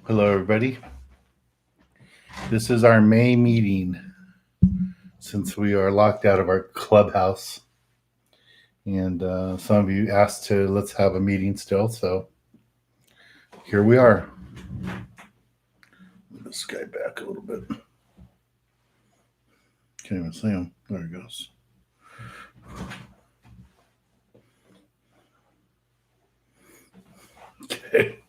Hello, everybody. This is our May meeting since we are locked out of our clubhouse. And some of you asked to let's have a meeting still. So here we are. Move this guy back a little bit. Can't even see him. There he goes. Okay.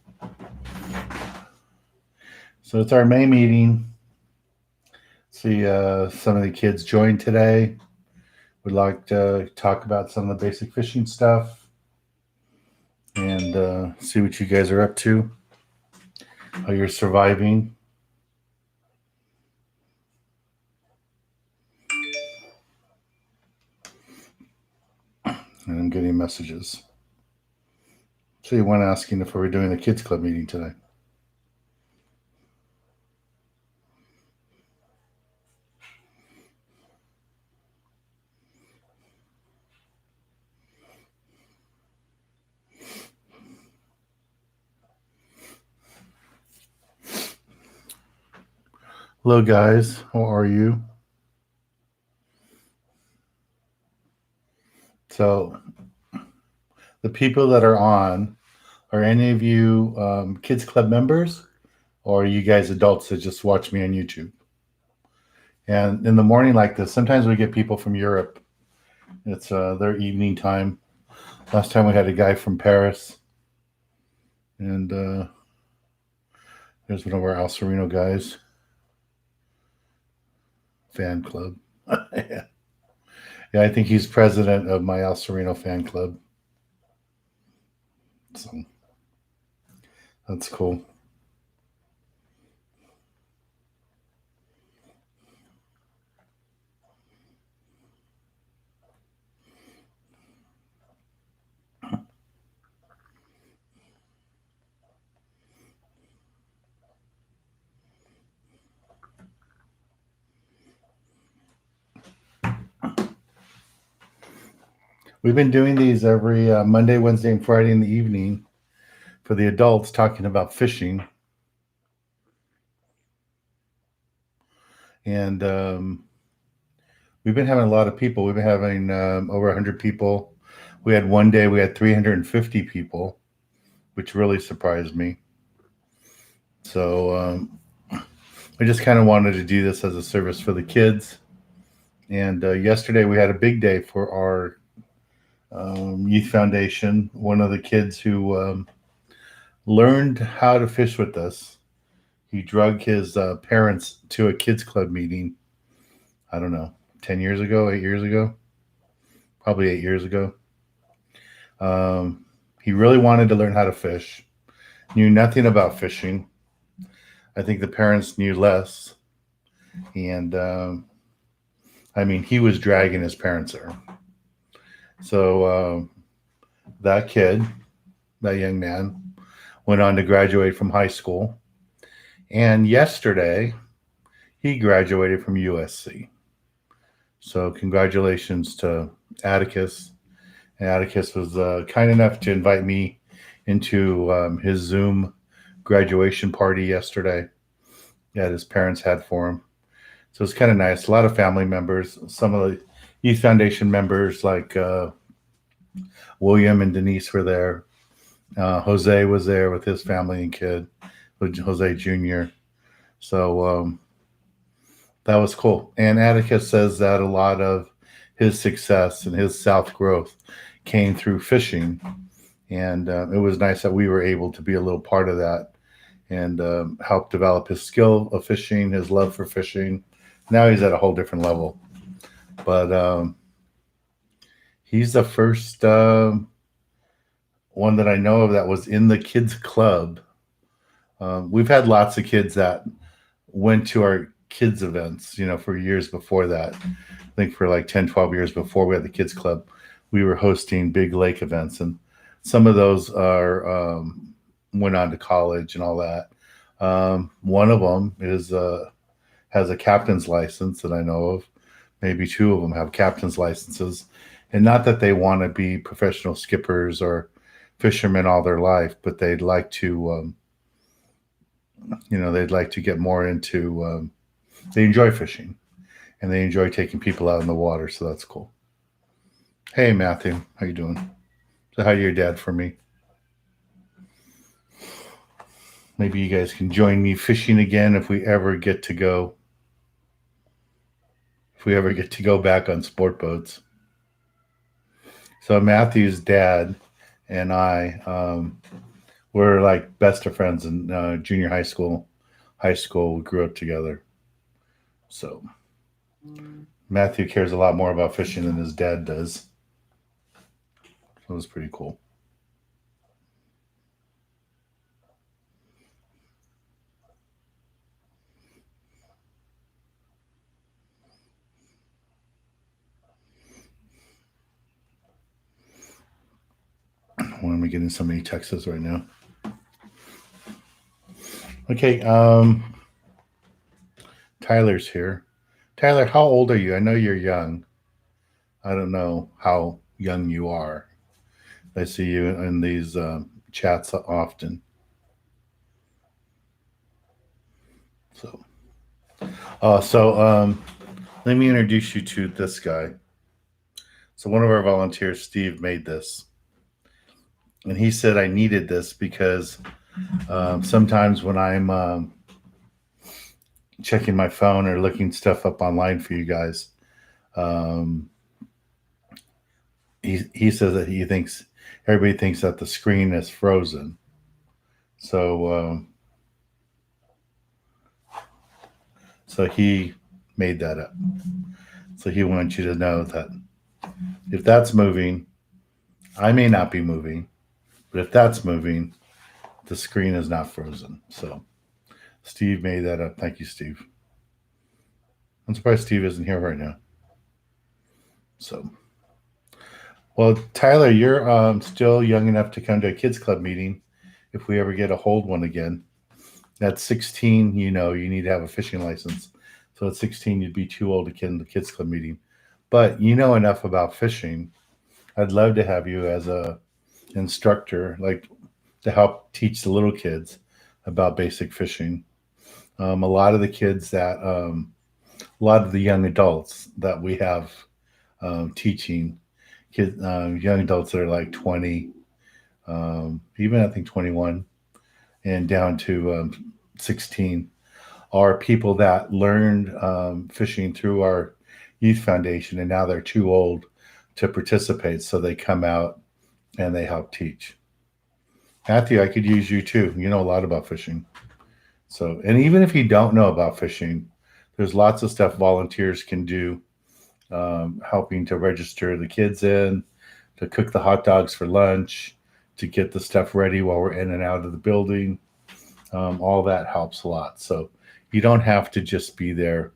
So it's our May meeting. See, some of the kids joined today. We'd like to talk about some of the basic fishing stuff and see what you guys are up to, how you're surviving. And I'm getting messages. See one asking if we were doing a kids club meeting today. Hello, guys. How are you? So, the people that are on, are any of you kids club members, or are you guys adults that just watch me on YouTube? And in the morning like this, sometimes we get people from Europe. It's their evening time. Last time we had a guy from Paris, and there's one of our Al Sereno guys. Fan club. Yeah. Yeah, I think he's president of my Al Sereno fan club. So that's cool. We've been doing these every Monday, Wednesday, and Friday in the evening for the adults, talking about fishing. And we've been having a lot of people. We've been having over 100 people. We had one day we had 350 people, which really surprised me. So I just kind of wanted to do this as a service for the kids. And yesterday we had a big day for our youth foundation. One of the kids who learned how to fish with us, he drug his parents to a kids club meeting. I don't know, 10 years ago, 8 years ago, probably 8 years ago. He really wanted to learn how to fish, knew nothing about fishing. I think the parents knew less. And I mean, he was dragging his parents there. So that kid, that young man, went on to graduate from high school. And yesterday, he graduated from USC. So congratulations to Atticus. And Atticus was kind enough to invite me into his Zoom graduation party yesterday that his parents had for him. So it's kind of nice. A lot of family members, some of the Youth Foundation members like William and Denise were there. Jose was there with his family and kid, with Jose Jr. So that was cool. And Atticus says that a lot of his success and his South growth came through fishing. And it was nice that we were able to be a little part of that and help develop his skill of fishing, his love for fishing. Now he's at a whole different level. But he's the first one that I know of that was in the kids club. We've had lots of kids that went to our kids events, for years before that. I think for like 10, 12 years before we had the kids club, we were hosting big lake events, and some of those are went on to college and all that. One of them has a captain's license that I know of. Maybe two of them have captain's licenses, and not that they want to be professional skippers or fishermen all their life, but they'd like to they'd like to get more into. They enjoy fishing, and they enjoy taking people out in the water. So that's cool. Hey, Matthew, how you doing? So hi to your dad for me. Maybe you guys can join me fishing again if we ever get to go. If we ever get to go back on sport boats. So Matthew's dad and I were like best of friends in junior high school. High school, we grew up together. So Matthew cares a lot more about fishing than his dad does. So it was pretty cool. Why am I getting so many texts right now? Okay, Tyler's here. Tyler, how old are you? I know you're young. I don't know how young you are. I see you in these chats often. So, let me introduce you to this guy. So, one of our volunteers, Steve, made this. And he said I needed this because sometimes when I'm checking my phone or looking stuff up online for you guys, um, he says that he thinks everybody thinks that the screen is frozen. So he made that up. So he wants you to know that if that's moving, I may not be moving, but if that's moving, the screen is not frozen. So Steve made that up. Thank you, Steve. I'm surprised Steve isn't here right now. So, well, Tyler, you're still young enough to come to a kids club meeting if we ever get a hold one again. At 16, you need to have a fishing license. So at 16, you'd be too old to get in the kids club meeting. But you know enough about fishing. I'd love to have you as a instructor, like to help teach the little kids about basic fishing. A lot of the kids that, a lot of the young adults that we have teaching, kids, young adults that are like 20, even I think 21, and down to 16, are people that learned fishing through our youth foundation, and now they're too old to participate, so they come out and they help teach. Matthew, I could use you too. You know a lot about fishing. So, and even if you don't know about fishing, there's lots of stuff volunteers can do, helping to register the kids in, to cook the hot dogs for lunch, to get the stuff ready while we're in and out of the building. All that helps a lot. So you don't have to just be there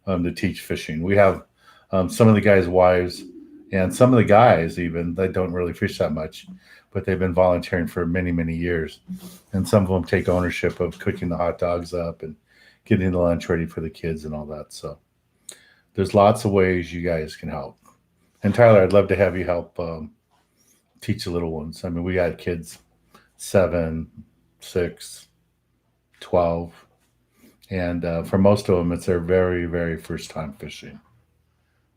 to teach fishing. We have some of the guys' wives and some of the guys even that don't really fish that much, but they've been volunteering for many, many years. And some of them take ownership of cooking the hot dogs up and getting the lunch ready for the kids and all that. So there's lots of ways you guys can help. And Tyler, I'd love to have you help teach the little ones. I mean, we got kids 7, 6, 12. And for most of them, it's their very, very first time fishing.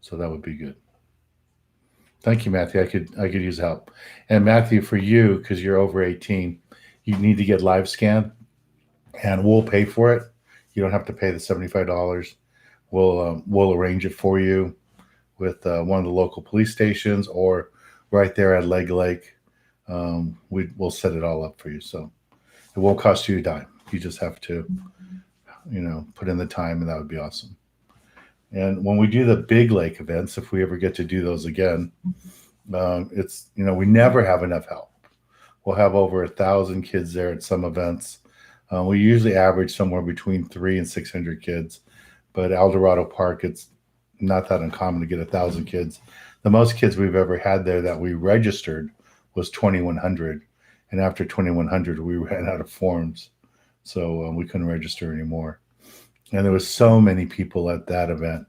So that would be good. Thank you, Matthew. I could use help. And Matthew, for you, because you're over 18, you need to get live scan, and we'll pay for it. You don't have to pay the $75. We'll arrange it for you with one of the local police stations or right there at Leg Lake. We'll set it all up for you. So it won't cost you a dime. You just have to, put in the time, and that would be awesome. And when we do the big lake events, if we ever get to do those again, it's, we never have enough help. We'll have over 1,000 kids there at some events. We usually average somewhere between 300 and 600 kids, but El Dorado Park, it's not that uncommon to get 1,000 kids. The most kids we've ever had there that we registered was 2,100. And after 2,100, we ran out of forms. So we couldn't register anymore. And there was so many people at that event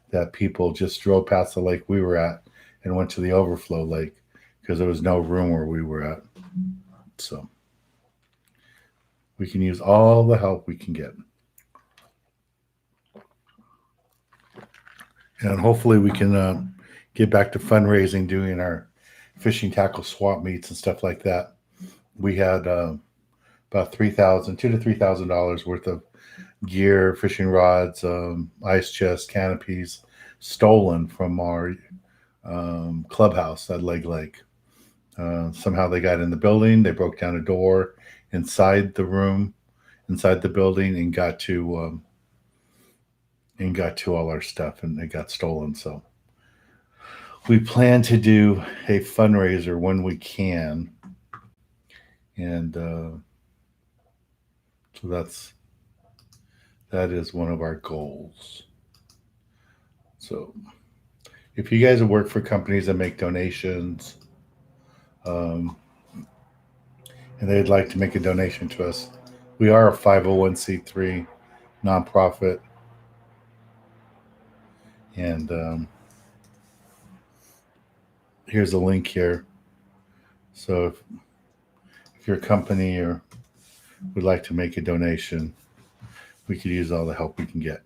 that people just drove past the lake we were at and went to the overflow lake because there was no room where we were at. So We can use all the help we can get. And hopefully we can get back to fundraising, doing our fishing tackle swap meets and stuff like that. We had about $2,000 to $3,000 worth of gear, fishing rods, ice chests, canopies stolen from our clubhouse at Leg Lake. Somehow they got in the building. They broke down a door inside the room, inside the building, and got to all our stuff, and it got stolen. So we plan to do a fundraiser when we can, and so that is one of our goals. So if you guys work for companies that make donations, and they'd like to make a donation to us, we are a 501c3 nonprofit, and here's a link here. So if your company or would like to make a donation, we could use all the help we can get.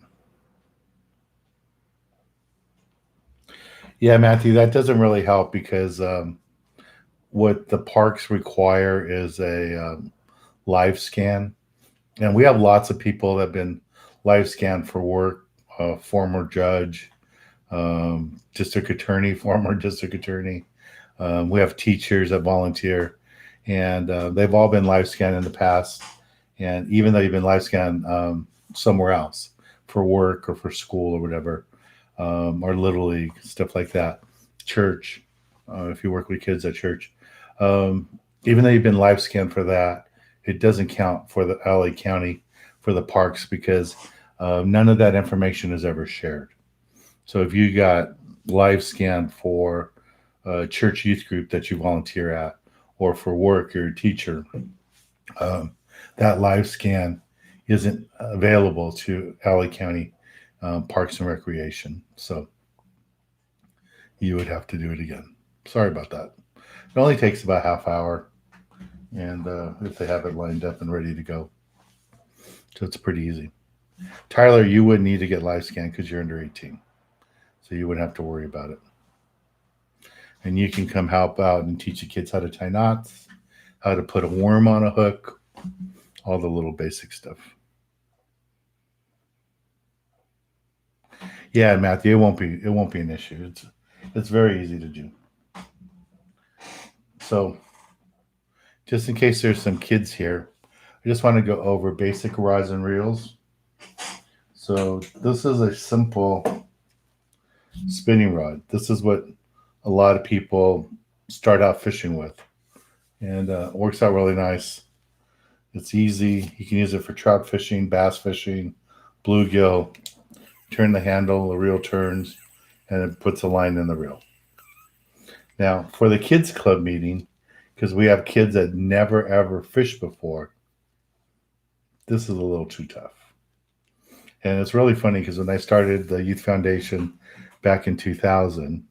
Yeah, Matthew, that doesn't really help because what the parks require is a live scan. And we have lots of people that have been live scanned for work, former judge, district attorney, former district attorney. We have teachers that volunteer, and they've all been live scanned in the past. And even though you've been live scanned somewhere else for work or for school or whatever, or Little League, stuff like that, church, if you work with kids at church, even though you've been live scanned for that, it doesn't count for the LA County for the parks because none of that information is ever shared. So if you got live scanned for a church youth group that you volunteer at, or for work, you're a teacher, that live scan isn't available to LA County Parks and Recreation. So you would have to do it again. Sorry about that. It only takes about half hour, and if they have it lined up and ready to go. So it's pretty easy. Tyler, you wouldn't need to get live scanned because you're under 18. So you wouldn't have to worry about it. And you can come help out and teach the kids how to tie knots, how to put a worm on a hook, all the little basic stuff. Yeah, Matthew, it won't be an issue. It's very easy to do. So just in case there's some kids here, I just want to go over basic rods and reels. So this is a simple spinning rod. This is what a lot of people start out fishing with, and it works out really nice. It's easy. You can use it for trout fishing, bass fishing, bluegill. Turn the handle, the reel turns, and it puts a line in the reel. Now, for the kids club meeting, because we have kids that never ever fished before, this is a little too tough. And it's really funny because when I started the Youth Foundation back in 2000,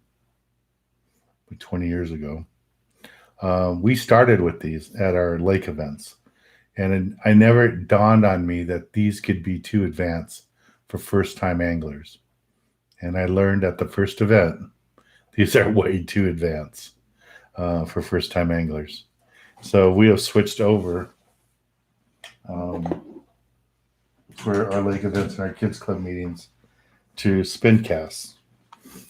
20 years ago, we started with these at our lake events. And I never dawned on me that these could be too advanced for first-time anglers. And I learned at the first event, these are way too advanced for first-time anglers. So we have switched over for our lake events and our kids club meetings to spin casts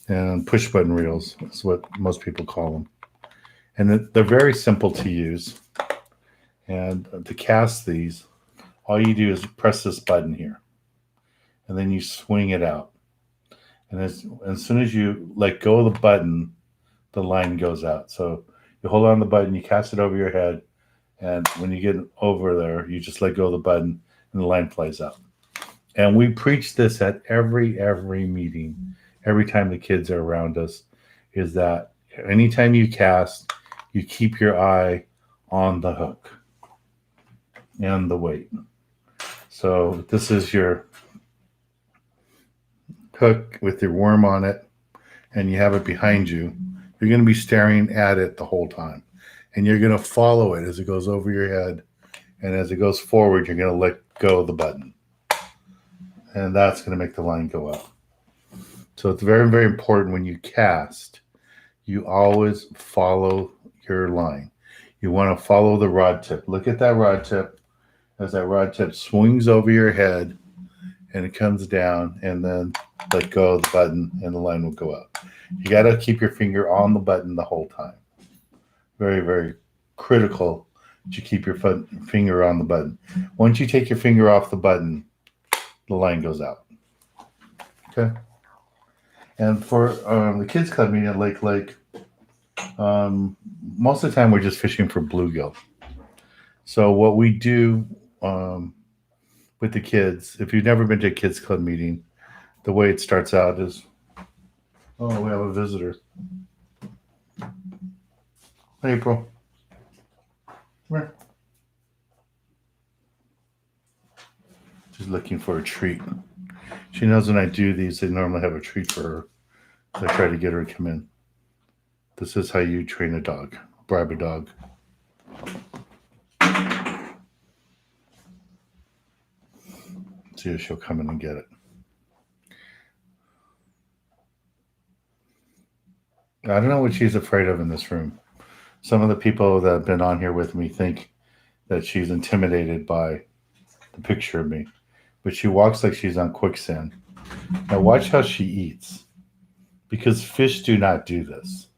and push button reels is what most people call them. And they're very simple to use. And to cast these, all you do is press this button here, and then you swing it out. And as soon as you let go of the button, the line goes out. So you hold on the button, you cast it over your head, and when you get over there, you just let go of the button, and the line flies out. And we preach this at every meeting, every time the kids are around us, is that anytime you cast, you keep your eye on the hook and the weight. So this is your hook with your worm on it, and you have it behind you. You're going to be staring at it the whole time, and you're going to follow it as it goes over your head And as it goes forward, you're going to let go of the button. And that's going to make the line go out. So it's very, very important when you cast, you always follow your line. You want to follow the rod tip. Look at that rod tip as that rod tip swings over your head and it comes down, and then let go of the button and the line will go up. You got to keep your finger on the button the whole time. Very, very critical that you keep your finger on the button. Once you take your finger off the button, the line goes out. Okay. And for the kids club meeting at Lake Lake, most of the time we're just fishing for bluegill. So what we do with the kids, if you've never been to a kids club meeting, the way it starts out is, oh, we have a visitor. April. Come here. She's looking for a treat. She knows when I do these, they normally have a treat for her. So I try to get her to come in. This is how you train a dog, bribe a dog. See if she'll come in and get it. I don't know what she's afraid of in this room. Some of the people that have been on here with me think that she's intimidated by the picture of me, but she walks like she's on quicksand. Now watch how she eats, because fish do not do this.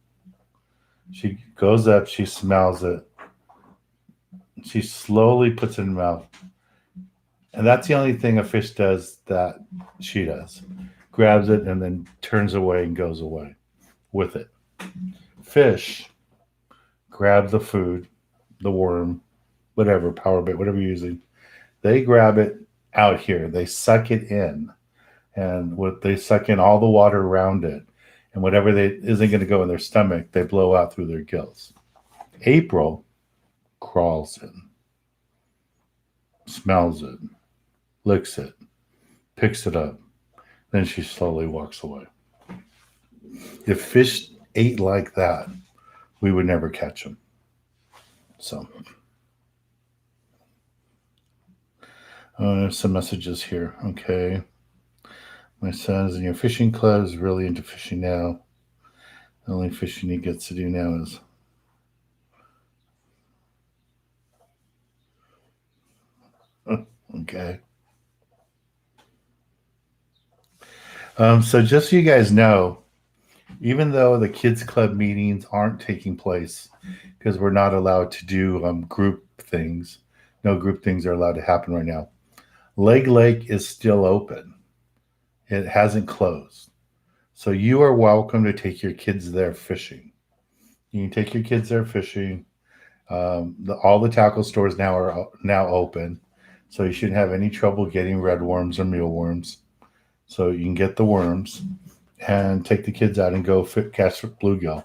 She goes up, she smells it, she slowly puts it in her mouth. And that's the only thing a fish does that she does. Grabs it and then turns away and goes away with it. Fish grab the food, the worm, whatever, power bait, whatever you're using. They grab it out here. They suck it in. And they suck in all the water around it. And whatever isn't going to go in their stomach, they blow out through their gills. April crawls in, smells it, licks it, picks it up. Then she slowly walks away. If fish ate like that, we would never catch them. So, there's some messages here. Okay. My son's in your fishing club, is really into fishing now. The only fishing he gets to do now is okay. So just so you guys know, even though the kids club meetings aren't taking place because we're not allowed to do group things, no group things are allowed to happen right now. Lake is still open. It hasn't closed. So you are welcome to take your kids there fishing. You can take your kids there fishing. All the tackle stores now are now open. So you shouldn't have any trouble getting red worms or mealworms. So you can get the worms and take the kids out and go catch bluegill.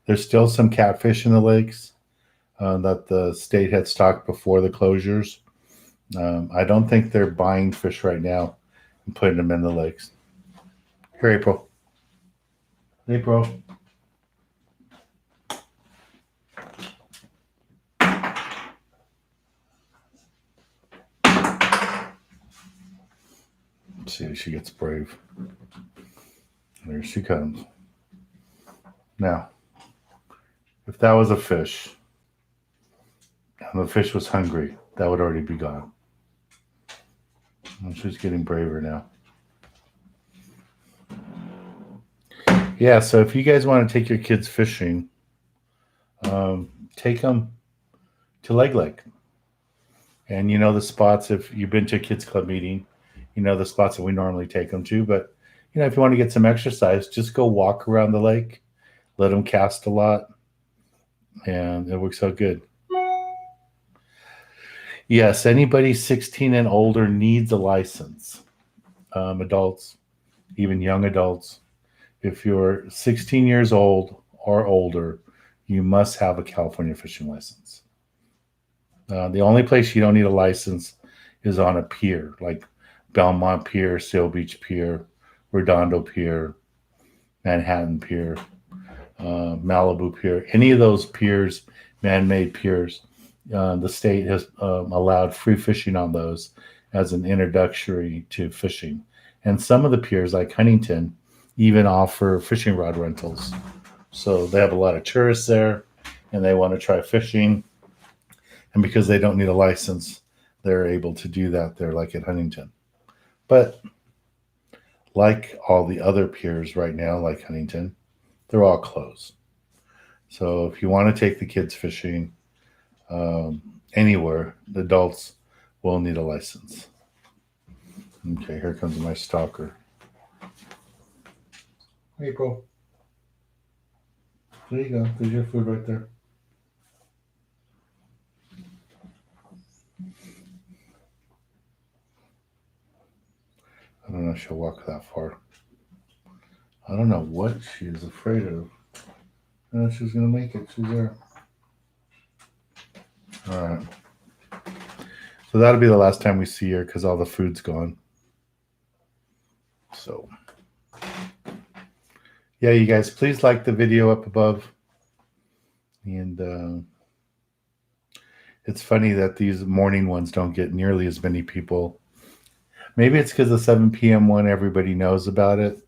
There's still some catfish in the lakes that the state had stocked before the closures. I don't think they're buying fish right now and putting them in the lakes. Here, April. April. Let's see if she gets brave. There she comes. Now, if that was a fish and the fish was hungry, that would already be gone. And she's getting braver now. Yeah, so if you guys want to take your kids fishing, take them to Lake. And you know the spots, if you've been to a kids club meeting, you know the spots that we normally take them to. But, you know, if you want to get some exercise, just go walk around the lake. Let them cast a lot. And it works out good. Yes, anybody 16 and older needs a license. Adults, even young adults. If you're 16 years old or older, you must have a California fishing license. The only place you don't need a license is on a pier, like Belmont Pier, Sail Beach Pier, Redondo Pier, Manhattan Pier, Malibu Pier. Any of those piers, man-made piers, The state has allowed free fishing on those as an introductory to fishing. And some of the piers, like Huntington, even offer fishing rod rentals. So they have a lot of tourists there and they want to try fishing. And because they don't need a license, they're able to do that there, like at Huntington. But like all the other piers right now, like Huntington, they're all closed. So if you want to take the kids fishing anywhere, the adults will need a license. Okay, here comes my stalker. April. There you go. There's your food right there. I don't know if she'll walk that far. I don't know what she is afraid of. I know she's going to make it. She's there. All right. So that'll be the last time we see her because all the food's gone. So, yeah, you guys, please like the video up above. And it's funny that these morning ones don't get nearly as many people. Maybe it's because the 7 p.m. one, everybody knows about it.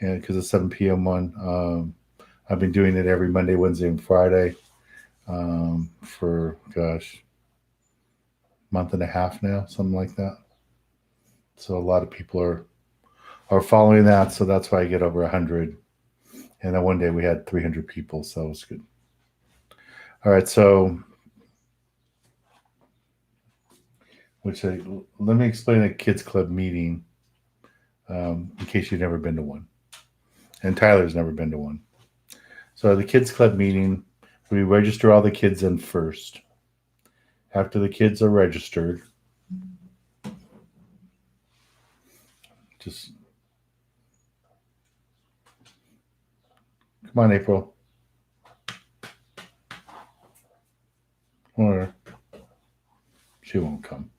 And because the 7 p.m. one, I've been doing it every Monday, Wednesday, and Friday for, gosh, month and a half now, something like that. So a lot of people are following that. So that's why I get over 100. And then one day we had 300 people. So it was good. All right. So let me explain a kids club meeting in case you've never been to one. And Tyler's never been to one. So the kids club meeting, we register all the kids in first. After the kids are registered, just come on, April. Or she won't come.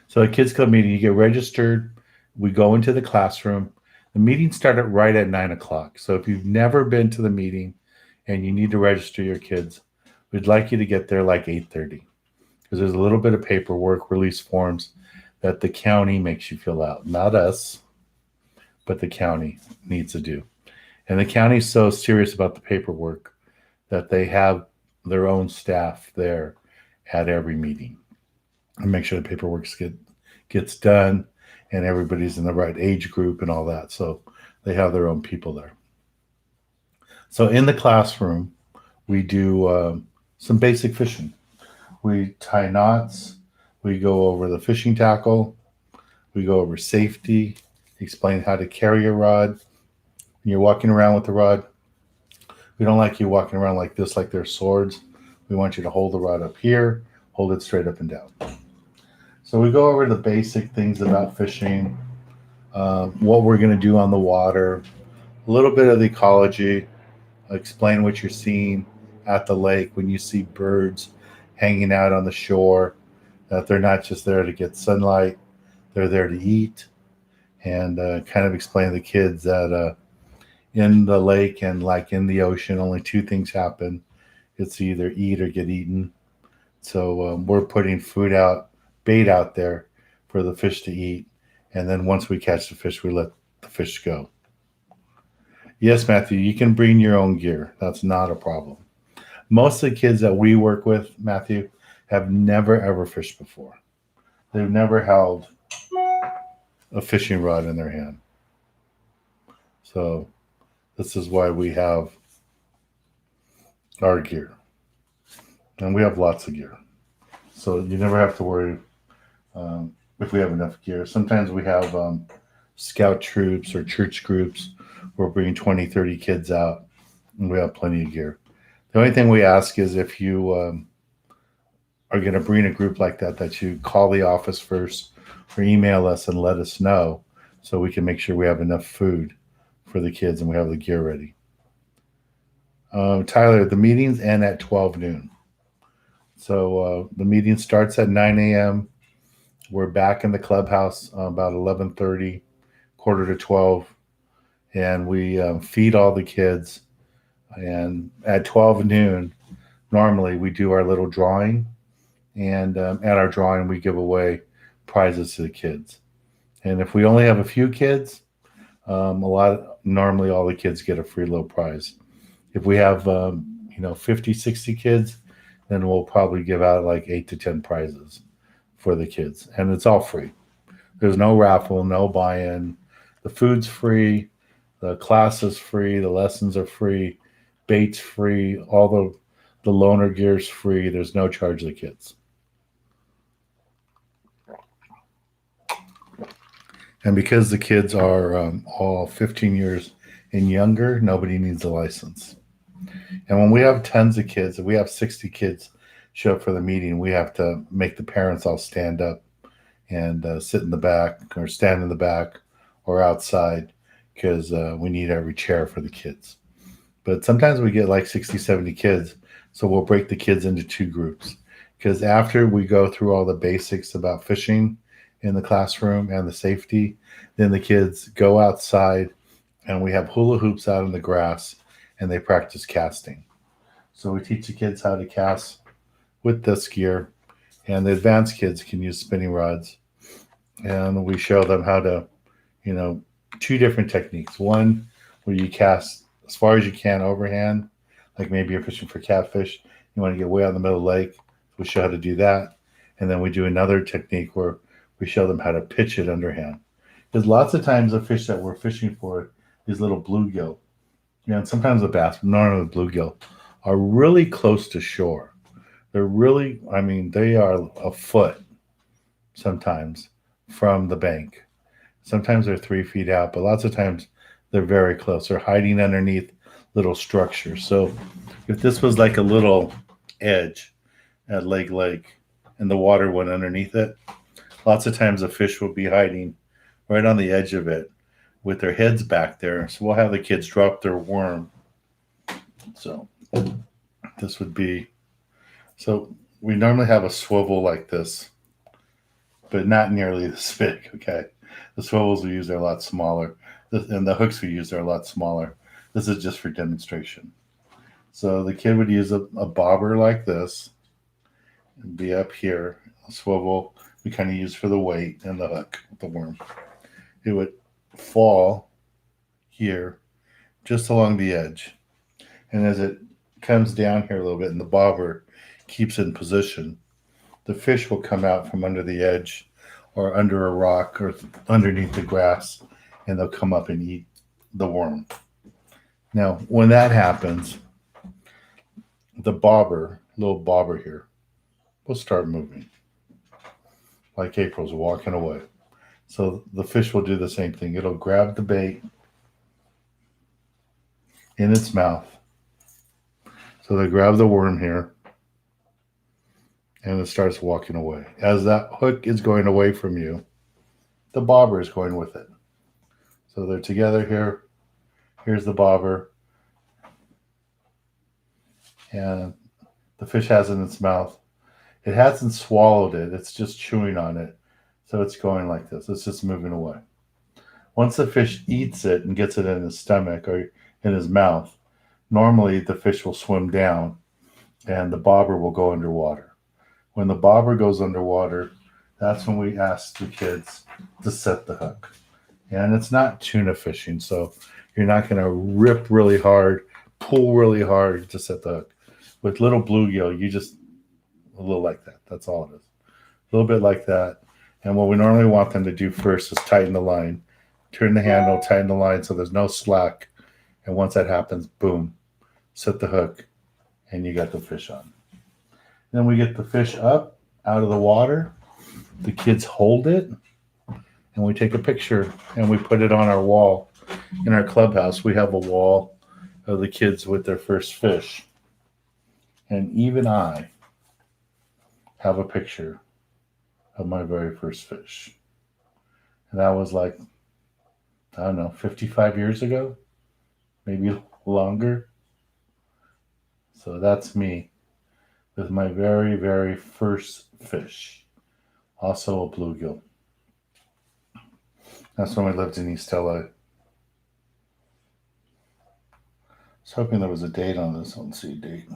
So a kids club meeting, you get registered. We go into the classroom. The meeting started right at 9:00. So if you've never been to the meeting and you need to register your kids, we'd like you to get there like 8:30 because there's a little bit of paperwork, release forms that the county makes you fill out, not us, but the county needs to do. And the county's so serious about the paperwork that they have their own staff there at every meeting and make sure the paperwork gets done and everybody's in the right age group and all that. So they have their own people there. So in the classroom, we do some basic fishing. We tie knots. We go over the fishing tackle. We go over safety, explain how to carry a rod. When you're walking around with the rod, we don't like you walking around like this, like they're swords. We want you to hold the rod up here, hold it straight up and down. So we go over the basic things about fishing, what we're going to do on the water, a little bit of the ecology, explain what you're seeing at the lake when you see birds hanging out on the shore, that they're not just there to get sunlight, they're there to eat, and kind of explain to the kids that in the lake and like in the ocean, only two things happen. It's either eat or get eaten. So we're putting bait out there for the fish to eat. And then once we catch the fish, we let the fish go. Yes, Matthew, you can bring your own gear. That's not a problem. Most of the kids that we work with, Matthew, have never ever fished before. They've never held a fishing rod in their hand. So this is why we have our gear. And we have lots of gear. So you never have to worry if we have enough gear. Sometimes we have scout troops or church groups. We're bringing 20, 30 kids out, and we have plenty of gear. The only thing we ask is if you are going to bring a group like that, that you call the office first or email us and let us know so we can make sure we have enough food for the kids and we have the gear ready. Tyler, the meetings end at 12 noon. So the meeting starts at 9 a.m. We're back in the clubhouse about 11:30, quarter to 12, and we feed all the kids. And at 12 noon, normally we do our little drawing, And at our drawing, we give away prizes to the kids. And if we only have a few kids, normally all the kids get a free little prize. If we have 50, 60 kids, then we'll probably give out like 8 to 10 prizes for the kids, and it's all free. There's no raffle, no buy-in. The food's free, the class is free, the lessons are free, bait's free, all the loaner gear's free. There's no charge to the kids. And because the kids are all 15 years and younger, nobody needs a license. And when we have tons of kids, if we have 60 kids show up for the meeting, we have to make the parents all stand up and sit in the back or stand in the back or outside because we need every chair for the kids. But sometimes we get like 60, 70 kids. So we'll break the kids into two groups because after we go through all the basics about fishing in the classroom and the safety, then the kids go outside and we have hula hoops out in the grass and they practice casting. So we teach the kids how to cast with this gear, and the advanced kids can use spinning rods. And we show them how to, you know, two different techniques. One where you cast as far as you can overhand, like maybe you're fishing for catfish, you want to get way out in the middle of the lake. We show how to do that. And then we do another technique where we show them how to pitch it underhand. Because lots of times the fish that we're fishing for is little bluegill. And sometimes the bass, but normally the bluegill, are really close to shore. They're really, I mean, they are a foot sometimes from the bank. Sometimes they're 3 feet out, but lots of times they're very close. They're hiding underneath little structures. So if this was like a little edge at Lake and the water went underneath it, lots of times the fish will be hiding right on the edge of it with their heads back there. So we'll have the kids drop their worm. So this would be, so we normally have a swivel like this, but not nearly this big. Okay. The swivels we use are a lot smaller, and the hooks we use are a lot smaller. This is just for demonstration. So the kid would use a bobber like this and be up here. A swivel we kind of use for the weight and the hook, the worm. It would fall here just along the edge. And as it comes down here a little bit and the bobber keeps in position, the fish will come out from under the edge or under a rock or underneath the grass and they'll come up and eat the worm. Now, when that happens, the bobber, little bobber here, will start moving like April's walking away. So the fish will do the same thing. It'll grab the bait in its mouth. So they grab the worm here and it starts walking away. As that hook is going away from you, the bobber is going with it. So they're together here. Here's the bobber. And the fish has it in its mouth. It hasn't swallowed it, it's just chewing on it. So it's going like this. It's just moving away. Once the fish eats it and gets it in his stomach or in his mouth, normally the fish will swim down and the bobber will go underwater. When the bobber goes underwater, that's when we ask the kids to set the hook. And it's not tuna fishing, so you're not going to rip really hard, pull really hard to set the hook. With little bluegill, you just a little like that. That's all it is. A little bit like that. And what we normally want them to do first is tighten the line, turn the handle, tighten the line so there's no slack. And once that happens, boom, set the hook, and you got the fish on. Then we get the fish up out of the water. The kids hold it, and we take a picture, and we put it on our wall. In our clubhouse, we have a wall of the kids with their first fish. And even I have a picture of my very first fish. And that was like, I don't know, 55 years ago, maybe longer. So that's me with my very, very first fish, also a bluegill. That's when we lived in East LA. I was hoping there was a date on this. Let's see, date.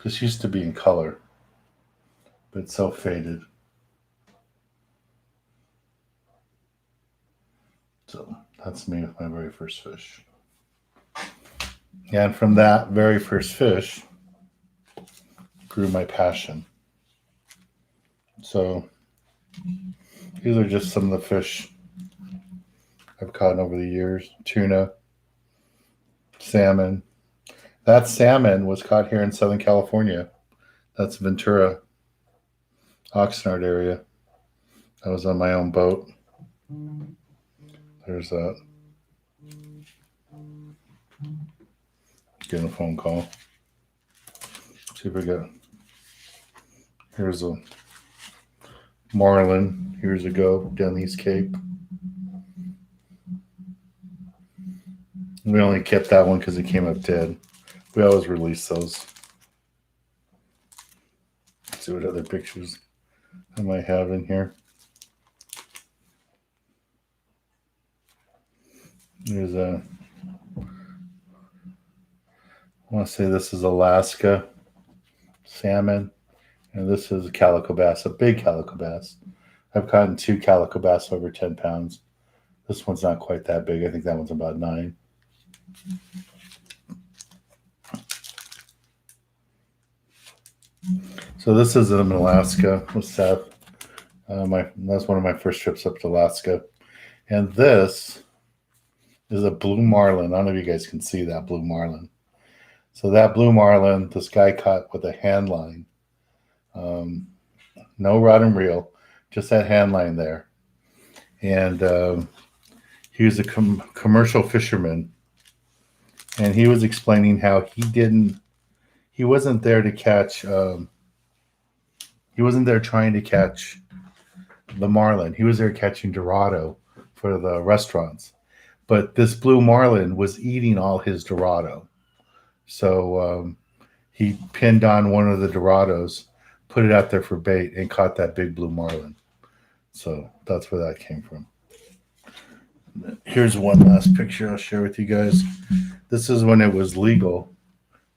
This used to be in color, but it's so faded. So that's me with my very first fish. And from that very first fish grew my passion. So these are just some of the fish I've caught over the years. Tuna, salmon. That salmon was caught here in Southern California. That's Ventura, Oxnard area. I was on my own boat. There's that. Getting a phone call. See if we got. Here's a marlin years ago down the East Cape. We only kept that one because it came up dead. We always release those. Let's see what other pictures I might have in here. There's a. I want to say this is Alaska salmon, and this is a calico bass, a big calico bass. I've caught 2 calico bass over 10 pounds. This one's not quite that big. I think that one's about 9. So this is in Alaska with Seth. That's one of my first trips up to Alaska. And this is a blue marlin. I don't know if you guys can see that blue marlin. So that blue marlin, this guy caught with a hand line. No rod and reel, just that hand line there. And he was a commercial fisherman. And he was explaining how he wasn't there to catch, he wasn't there trying to catch the marlin. He was there catching Dorado for the restaurants. But this blue marlin was eating all his Dorado. So he pinned on one of the Dorados, put it out there for bait, and caught that big blue marlin. So that's where that came from. Here's one last picture I'll share with you guys. This is when it was legal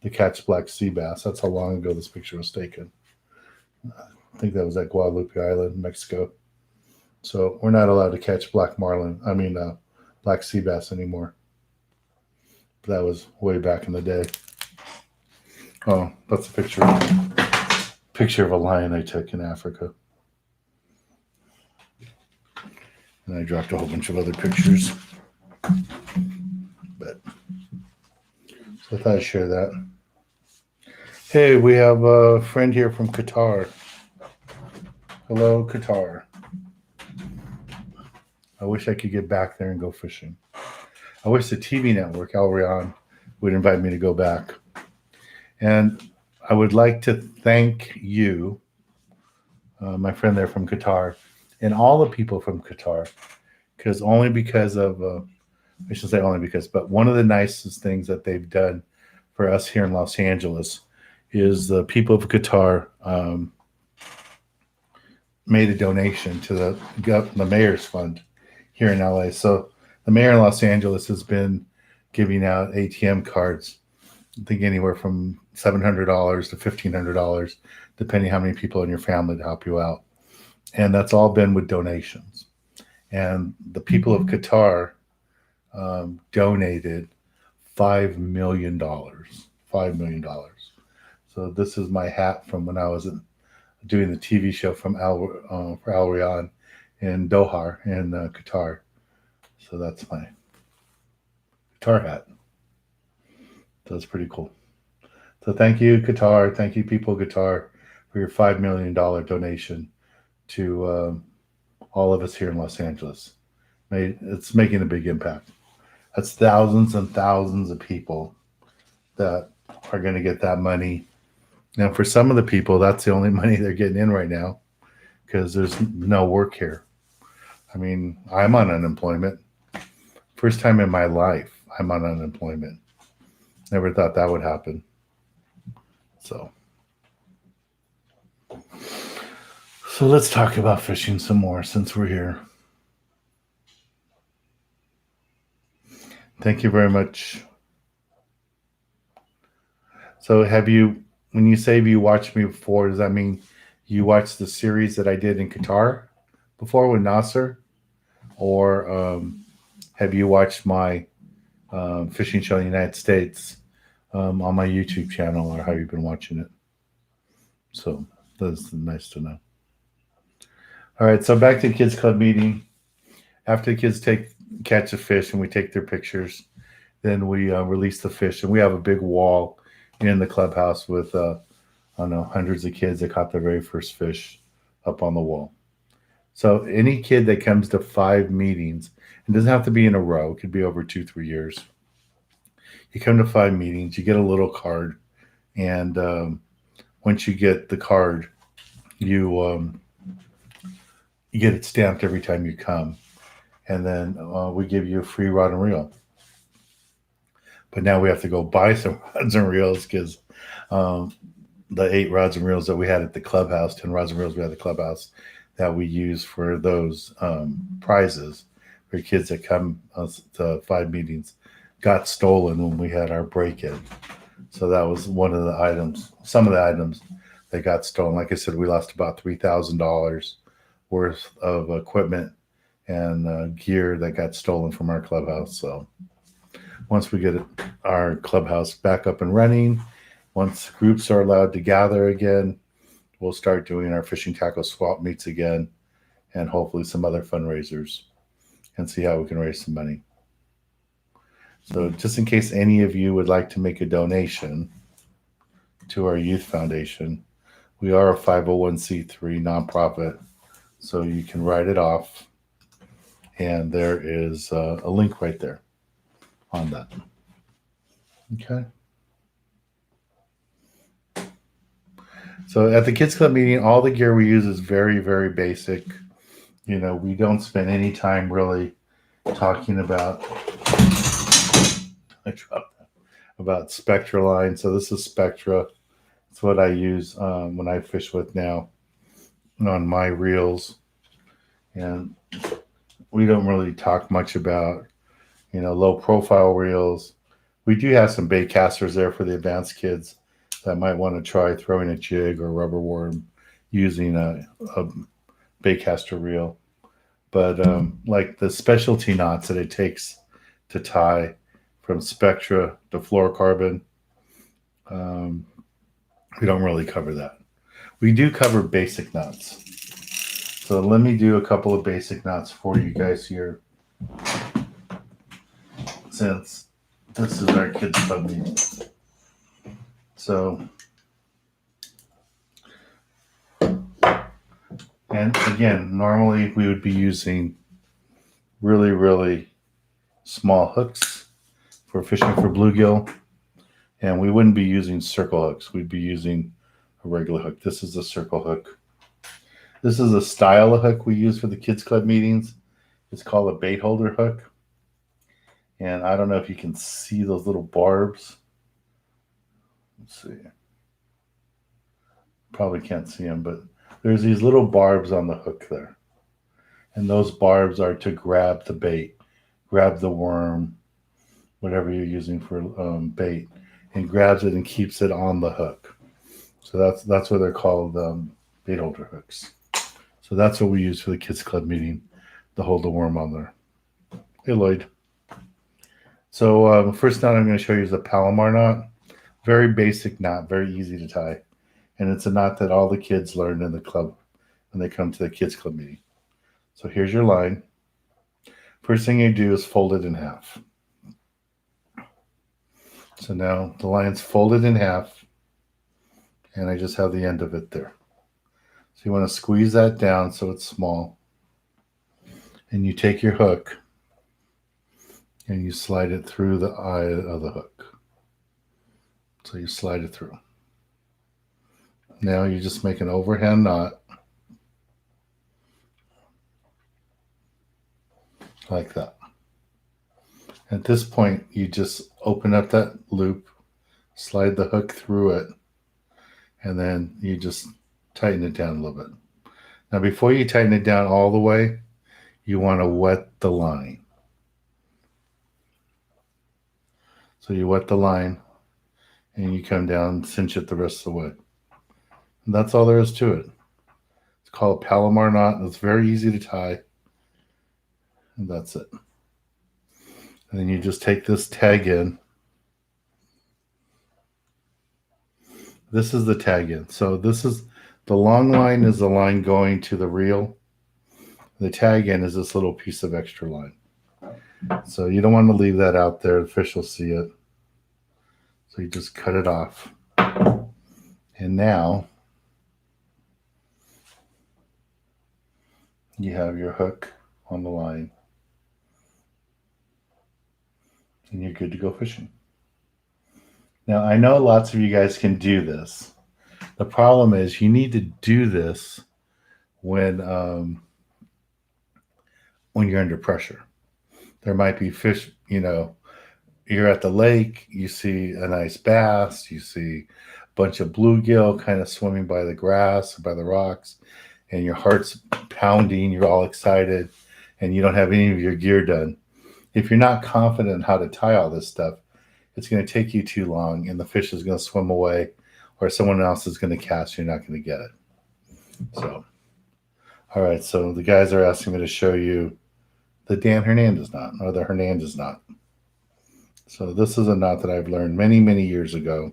to catch black sea bass. That's how long ago this picture was taken. I think that was at Guadalupe Island, Mexico. So we're not allowed to catch black sea bass anymore. But that was way back in the day. Oh, that's a picture of a lion I took in Africa. And I dropped a whole bunch of other pictures. But so I thought I'd share that. Hey, we have a friend here from Qatar. Hello, Qatar. I wish I could get back there and go fishing. I wish the TV network, Al Rayan, would invite me to go back. And I would like to thank you, my friend there from Qatar, and all the people from Qatar, because only because of, I should say only because, but one of the nicest things that they've done for us here in Los Angeles is the people of Qatar made a donation to the mayor's fund here in LA. So the mayor in Los Angeles has been giving out ATM cards, I think anywhere from $700 to $1,500, depending how many people in your family to help you out. And that's all been with donations. And the people of Qatar donated $5 million. $5 million. So this is my hat from when I was doing the TV show for Al Rayan in Doha in Qatar. So that's my Qatar hat. So that's pretty cool. So thank you, Qatar. Thank you, people of Qatar, for your $5 million donation to all of us here in Los Angeles. It's making a big impact. That's thousands and thousands of people that are going to get that money. Now, for some of the people, that's the only money they're getting in right now because there's no work here. I mean, I'm on unemployment. First time in my life, I'm on unemployment. Never thought that would happen. So let's talk about fishing some more since we're here. Thank you very much. So have you when you say you watched me before, does that mean you watched the series that I did in Qatar before with Nasser? Or have you watched my fishing show in the United States on my YouTube channel, or have you been watching it? So that's nice to know. All right, so back to the kids club meeting. After the kids catch a fish and we take their pictures, then we release the fish, and we have a big wall in the clubhouse with I don't know, hundreds of kids that caught their very first fish up on the wall. So any kid that comes to 5 meetings, it doesn't have to be in a row, it could be over 2-3 years. You come to 5 meetings, you get a little card, and once you get the card, you you get it stamped every time you come, and then we give you a free rod and reel. But now we have to go buy some rods and reels because the 8 rods and reels that we had at the clubhouse, 10 rods and reels we had at the clubhouse, that we use for those prizes for kids that come to 5 meetings got stolen when we had our break-in. So that was one of the items, some of the items that got stolen. Like I said, we lost about $3,000 worth of equipment and gear that got stolen from our clubhouse. So once we get our clubhouse back up and running, once groups are allowed to gather again, we'll start doing our fishing tackle swap meets again, and hopefully some other fundraisers, and see how we can raise some money. So just in case any of you would like to make a donation to our youth foundation, we are a 501c3 nonprofit, so you can write it off, and there is a link right there on that. Okay. So at the Kids Club meeting, all the gear we use is very, very basic. You know, we don't spend any time really talking about Spectra line. So this is Spectra. It's what I use when I fish with now on my reels. And we don't really talk much about, low profile reels. We do have some bait casters there for the advanced kids that might want to try throwing a jig or rubber worm using a bait caster reel. But like the specialty knots that it takes to tie from Spectra to fluorocarbon, we don't really cover that. We do cover basic knots. So let me do a couple of basic knots for you guys here, since this is our kids club meeting. So, and again, normally we would be using really, really small hooks for fishing for bluegill, and we wouldn't be using circle hooks. We'd be using a regular hook. This is a circle hook. This is a style of hook we use for the kids club meetings. It's called a bait holder hook. And I don't know if you can see those little barbs. Let's see. Probably can't see them, but there's these little barbs on the hook there. And those barbs are to grab the bait, grab the worm, whatever you're using for bait, and grabs it and keeps it on the hook. So that's what they're called, bait holder hooks. So that's what we use for the kids club meeting to hold the worm on there. Hey, Lloyd. So the first knot I'm going to show you is a Palomar knot. Very basic knot, very easy to tie. And it's a knot that all the kids learn in the club when they come to the kids club meeting. So here's your line. First thing you do is fold it in half. So now the line's folded in half, and I just have the end of it there. So you want to squeeze that down so it's small. And you take your hook and you slide it through the eye of the hook. So you slide it through. Now you just make an overhand knot like that. At this point, you just open up that loop, slide the hook through it, and then you just tighten it down a little bit. Now, before you tighten it down all the way, you want to wet the line. So you wet the line, and you come down, cinch it the rest of the way. And that's all there is to it. It's called a Palomar knot. It's very easy to tie. And that's it. And then you just take this tag in. This is the tag in. So this is the long line is the line going to the reel. The tag in is this little piece of extra line. So you don't want to leave that out there. The fish will see it. So you just cut it off. And now you have your hook on the line. And you're good to go fishing. Now, I know lots of you guys can do this. The problem is you need to do this when you're under pressure. There might be fish, you're at the lake, you see a nice bass, you see a bunch of bluegill kind of swimming by the grass, by the rocks, and your heart's pounding, you're all excited, and you don't have any of your gear done. If you're not confident in how to tie all this stuff, it's going to take you too long, and the fish is going to swim away, or someone else is going to cast, you're not going to get it. So, all right, so the guys are asking me to show you the Dan Hernandez knot, or the Hernandez knot. So this is a knot that I've learned many, many years ago.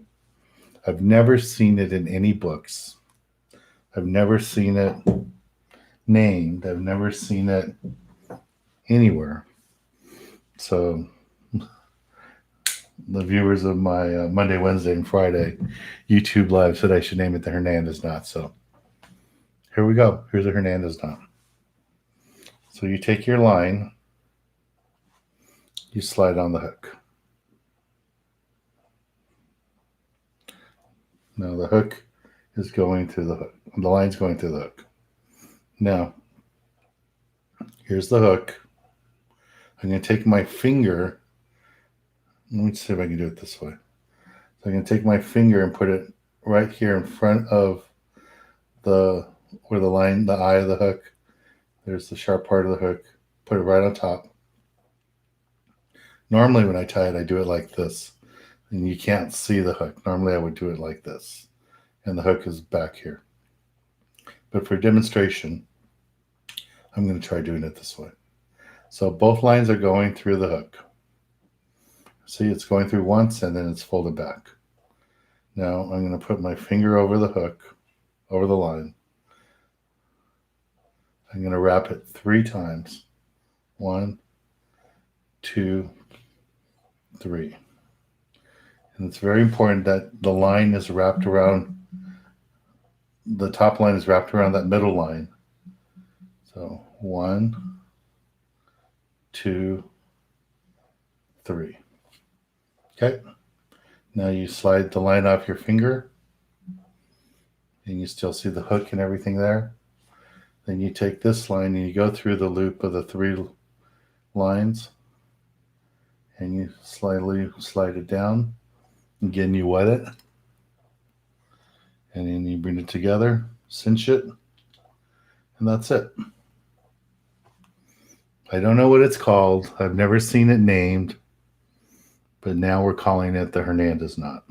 I've never seen it in any books. I've never seen it named. I've never seen it anywhere. So the viewers of my Monday, Wednesday, and Friday YouTube live said I should name it the Hernandez knot. So here we go. Here's a Hernandez knot. So you take your line, you slide on the hook. Now the hook is going through the hook. The line's going through the hook. Now, here's the hook. I'm going to take my finger. Let me see if I can do it this way. So I'm going to take my finger and put it right here in front of where the line, the eye of the hook. There's the sharp part of the hook. Put it right on top. Normally when I tie it, I do it like this. And you can't see the hook. Normally I would do it like this. And the hook is back here. But for demonstration, I'm going to try doing it this way. So both lines are going through the hook. See, it's going through once and then it's folded back. Now I'm going to put my finger over the hook, over the line. I'm going to wrap it 3 times. 1, 2, 3. And it's very important that the line is wrapped around, the top line is wrapped around that middle line. So 1, 2, 3. Okay. Now you slide the line off your finger and you still see the hook and everything there. Then you take this line and you go through the loop of the 3 lines and you slightly slide it down. Again, you wet it and then you bring it together, cinch it, and that's it. I don't know what it's called. I've never seen it named, but now we're calling it the Hernandez knot.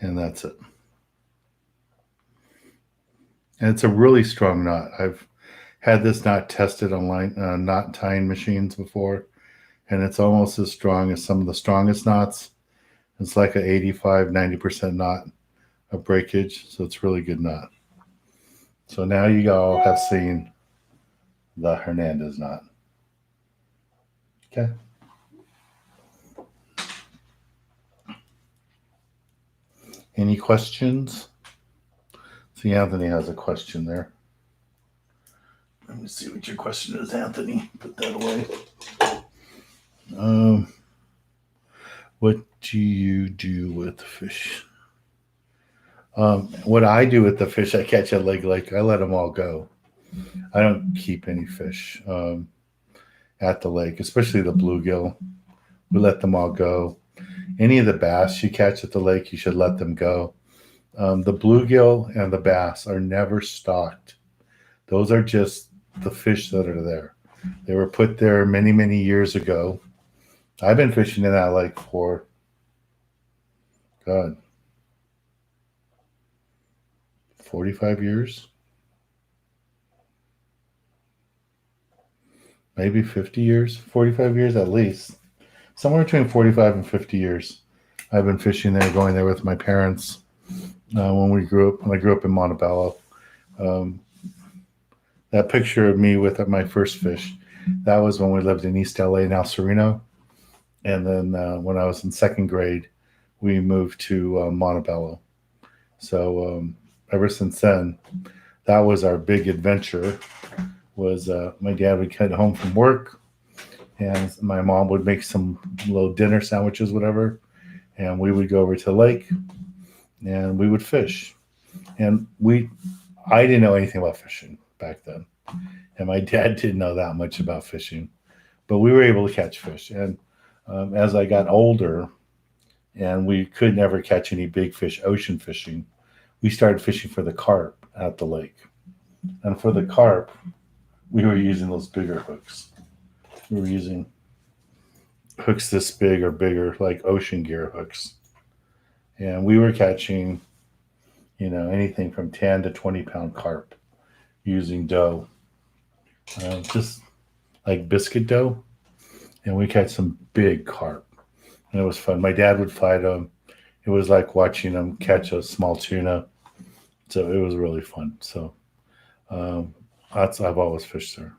And that's it. And it's a really strong knot. I've had this knot tested on knot tying machines before, and it's almost as strong as some of the strongest knots. It's like an 85-90% knot of breakage, so it's really good knot. So now you all have seen the Hernandez knot. Okay. Any questions? See, Anthony has a question there. Let me see what your question is, Anthony. Put that away. What do you do with the fish? What I do with the fish, I catch at Lake Lake. I let them all go. I don't keep any fish at the lake, especially the bluegill. We let them all go. Any of the bass you catch at the lake, you should let them go. The bluegill and the bass are never stocked. Those are just the fish that are there. They were put there many, many years ago. I've been fishing in that lake for, God, 45 years, maybe 50 years, 45 years at least. Somewhere between 45 and 50 years. I've been fishing there, going there with my parents when I grew up in Montebello. Um, that picture of me with my first fish, that was when we lived in East LA, now Sereno. And then when I was in second grade, we moved to Montebello. So ever since then, that was our big adventure. Was my dad would get home from work, and my mom would make some little dinner sandwiches, whatever, and we would go over to the lake and we would fish. And I didn't know anything about fishing back then, and my dad didn't know that much about fishing, but we were able to catch fish. And as I got older, and we could never catch any big fish ocean fishing, we started fishing for the carp at the lake. And for the carp, we were using those bigger hooks. We were using hooks this big or bigger, like ocean gear hooks. And we were catching, anything from 10 to 20 pound carp using dough, just like biscuit dough. And we catch some big carp. And it was fun. My dad would fight them. It was like watching them catch a small tuna. So it was really fun. So um, I've always fished there.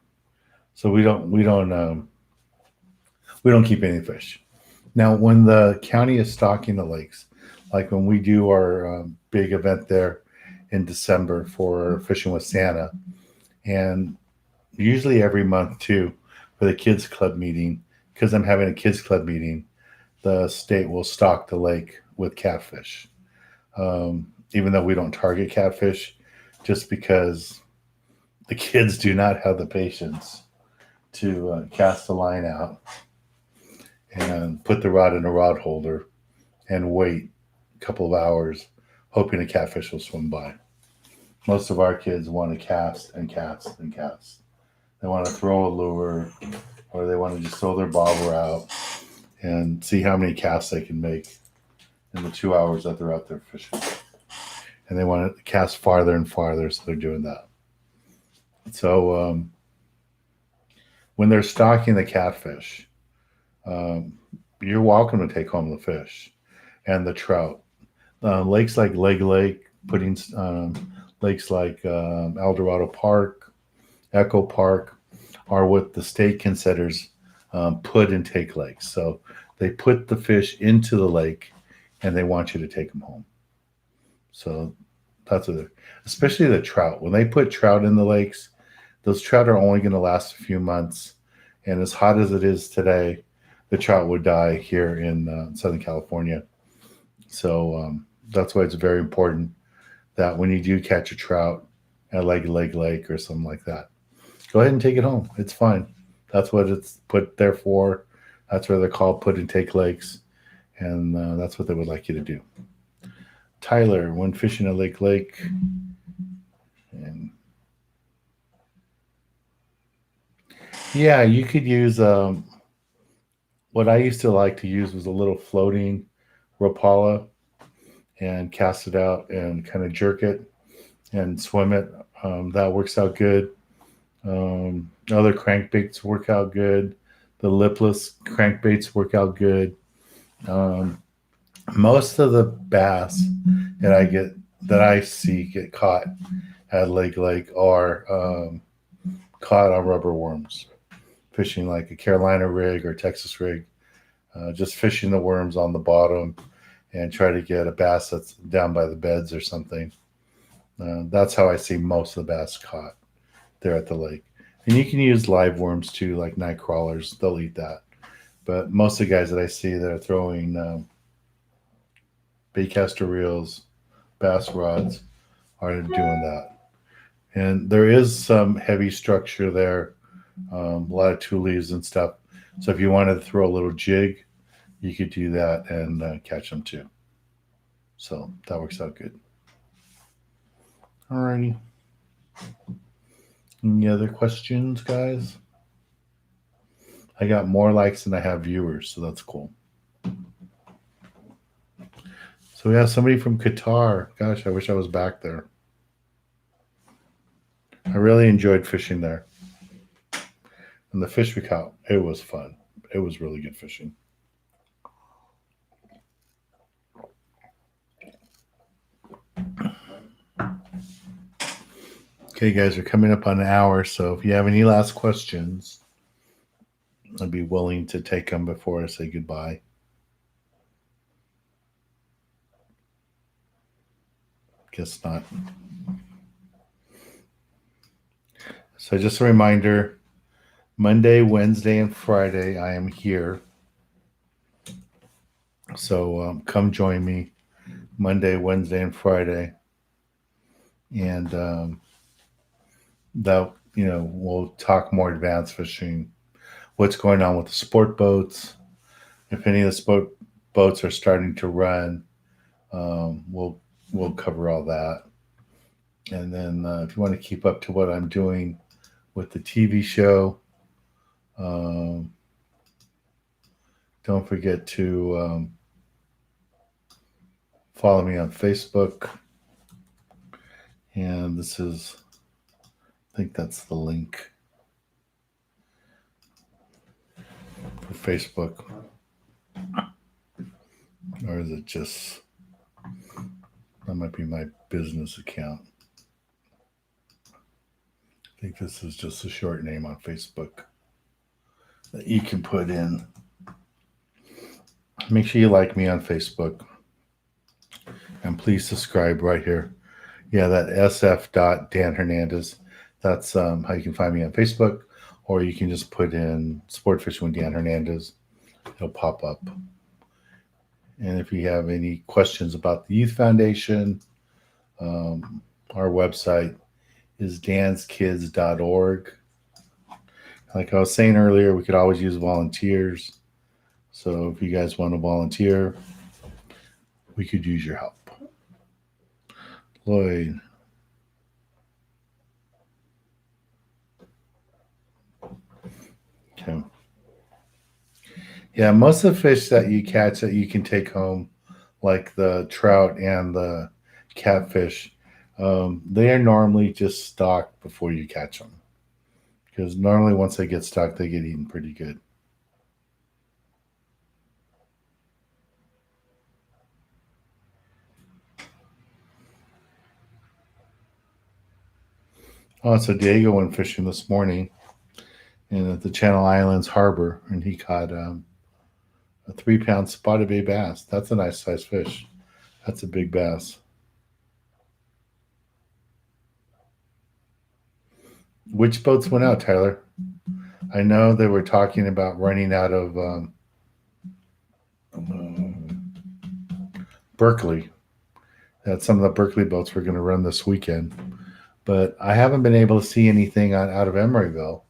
So we don't keep any fish. Now, when the county is stocking the lakes, like when we do our big event there in December for Fishing with Santa, and usually every month too for the kids club meeting, because I'm having a kids club meeting, the state will stock the lake with catfish. Even though we don't target catfish, just because the kids do not have the patience to cast the line out and put the rod in a rod holder and wait a couple of hours hoping a catfish will swim by. Most of our kids want to cast and cast and cast. They want to throw a lure, or they want to just throw their bobber out and see how many casts they can make in the 2 hours that they're out there fishing. And they want to cast farther and farther, so they're doing that. So when they're stocking the catfish, um, you're welcome to take home the fish and the trout. Lakes like Leg Lake, lakes like El Dorado Park, Echo Park, are what the state considers put and take lakes. So they put the fish into the lake, and they want you to take them home. So that's especially the trout. When they put trout in the lakes, those trout are only going to last a few months. And as hot as it is today, the trout would die here in Southern California. So that's why it's very important that when you do catch a trout at Leg Lake or something like that, go ahead and take it home. It's fine. That's what it's put there for. That's where they're called put and take lakes. And that's what they would like you to do. Tyler, when fishing at Lake, and yeah, you could use what I used to like to use was a little floating Rapala and cast it out and kind of jerk it and swim it. That works out good. Other crankbaits work out good. The lipless crankbaits work out good. Um, Most of the bass that I see get caught at Lake are caught on rubber worms, fishing like a Carolina rig or Texas rig, just fishing the worms on the bottom and try to get a bass that's down by the beds or something. That's how I see most of the bass caught there at the lake. And you can use live worms too, like night crawlers. They'll eat that. But most of the guys that I see that are throwing baitcaster reels, bass rods, are doing that. And there is some heavy structure there, a lot of tules and stuff. So if you wanted to throw a little jig, you could do that and catch them too. So that works out good. Alrighty. Any other questions, guys? I got more likes than I have viewers, so that's cool. So we have somebody from Qatar. Gosh, I wish I was back there. I really enjoyed fishing there. And the fish we caught, it was fun. It was really good fishing. Okay, guys, we're coming up on an hour, so if you have any last questions, I'd be willing to take them before I say goodbye. Guess not. So just a reminder, Monday, Wednesday, and Friday, I am here. So come join me Monday, Wednesday, and Friday. And that, we'll talk more advanced fishing, what's going on with the sport boats. If any of the sport boats are starting to run, we'll cover all that. And then if you want to keep up to what I'm doing with the TV show, don't forget to follow me on Facebook. And this is, I think that's the link for Facebook. Or is it just, that might be my business account. I think this is just a short name on Facebook that you can put in. Make sure you like me on Facebook. And please subscribe right here. Yeah, that sf.Dan Hernandez. That's how you can find me on Facebook. Or you can just put in Sport Fishing with Dan Hernandez. It'll pop up. And if you have any questions about the Youth Foundation, our website is danskids.org. Like I was saying earlier, we could always use volunteers. So if you guys want to volunteer, we could use your help. Lloyd. Okay. Yeah, most of the fish that you catch that you can take home, like the trout and the catfish, they are normally just stocked before you catch them. Because normally once they get stocked, they get eaten pretty good. Oh, so Diego went fishing this morning at the Channel Islands Harbor, and he caught a 3-pound spotted bay bass. That's a nice size fish. That's a big bass. Which boats went out, Tyler? I know they were talking about running out of Berkeley. That some of the Berkeley boats were going to run this weekend, but I haven't been able to see anything out of Emeryville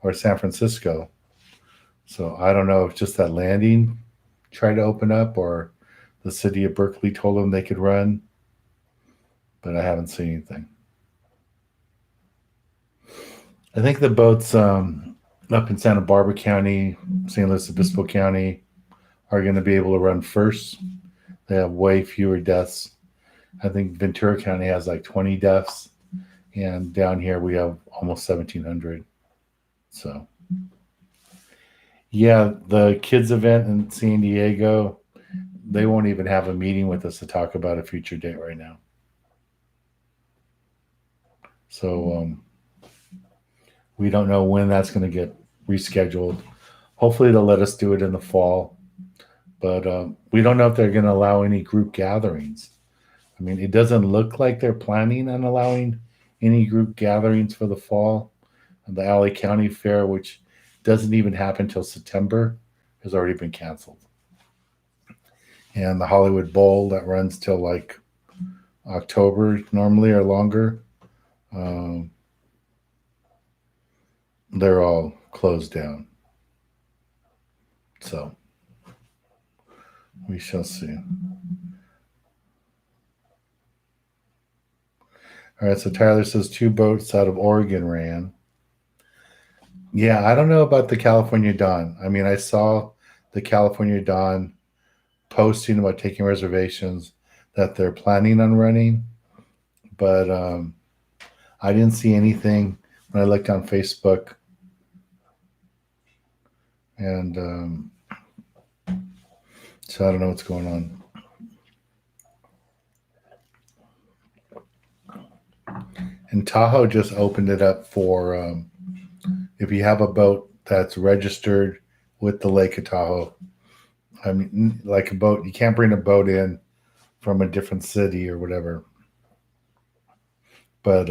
or San Francisco. So I don't know if just that landing tried to open up or the city of Berkeley told them they could run, but I haven't seen anything. I think the boats up in Santa Barbara County, St. Louis Obispo County are going to be able to run first. They have way fewer deaths. I think Ventura County has like 20 deaths, and down here we have almost 1,700. So, yeah, the kids event in San Diego, they won't even have a meeting with us to talk about a future date right now. So we don't know when that's going to get rescheduled. Hopefully they'll let us do it in the fall, but we don't know if they're going to allow any group gatherings. I mean, it doesn't look like they're planning on allowing any group gatherings for the fall. And the LA County Fair, which doesn't even happen till September, has already been canceled. And the Hollywood Bowl that runs till like October normally or longer, they're all closed down. So we shall see. All right, so Tyler says 2 boats out of Oregon ran. Yeah, I don't know about the California Dawn. I mean, I saw the California Dawn posting about taking reservations that they're planning on running, but I didn't see anything when I looked on Facebook, and so I don't know what's going on. And Tahoe just opened it up for if you have a boat that's registered with the Lake of Tahoe. I mean, like a boat, you can't bring a boat in from a different city or whatever. But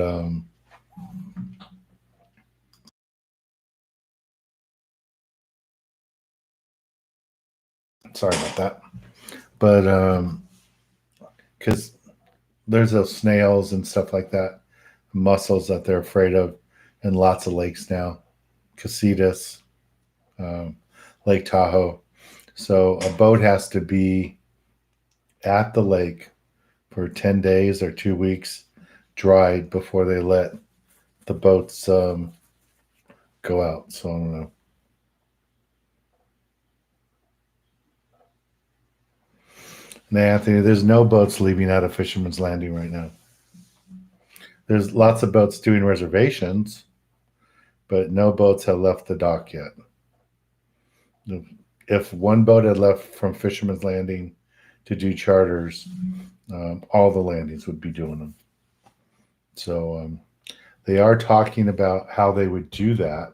sorry about that. But because there's those snails and stuff like that, mussels that they're afraid of, in lots of lakes now. Casitas, um, Lake Tahoe. So a boat has to be at the lake for 10 days or 2 weeks dried before they let the boats go out. So I don't know. And Anthony, there's no boats leaving out of Fisherman's Landing right now. There's lots of boats doing reservations, but no boats have left the dock yet. If one boat had left from Fisherman's Landing to do charters, all the landings would be doing them. So they are talking about how they would do that,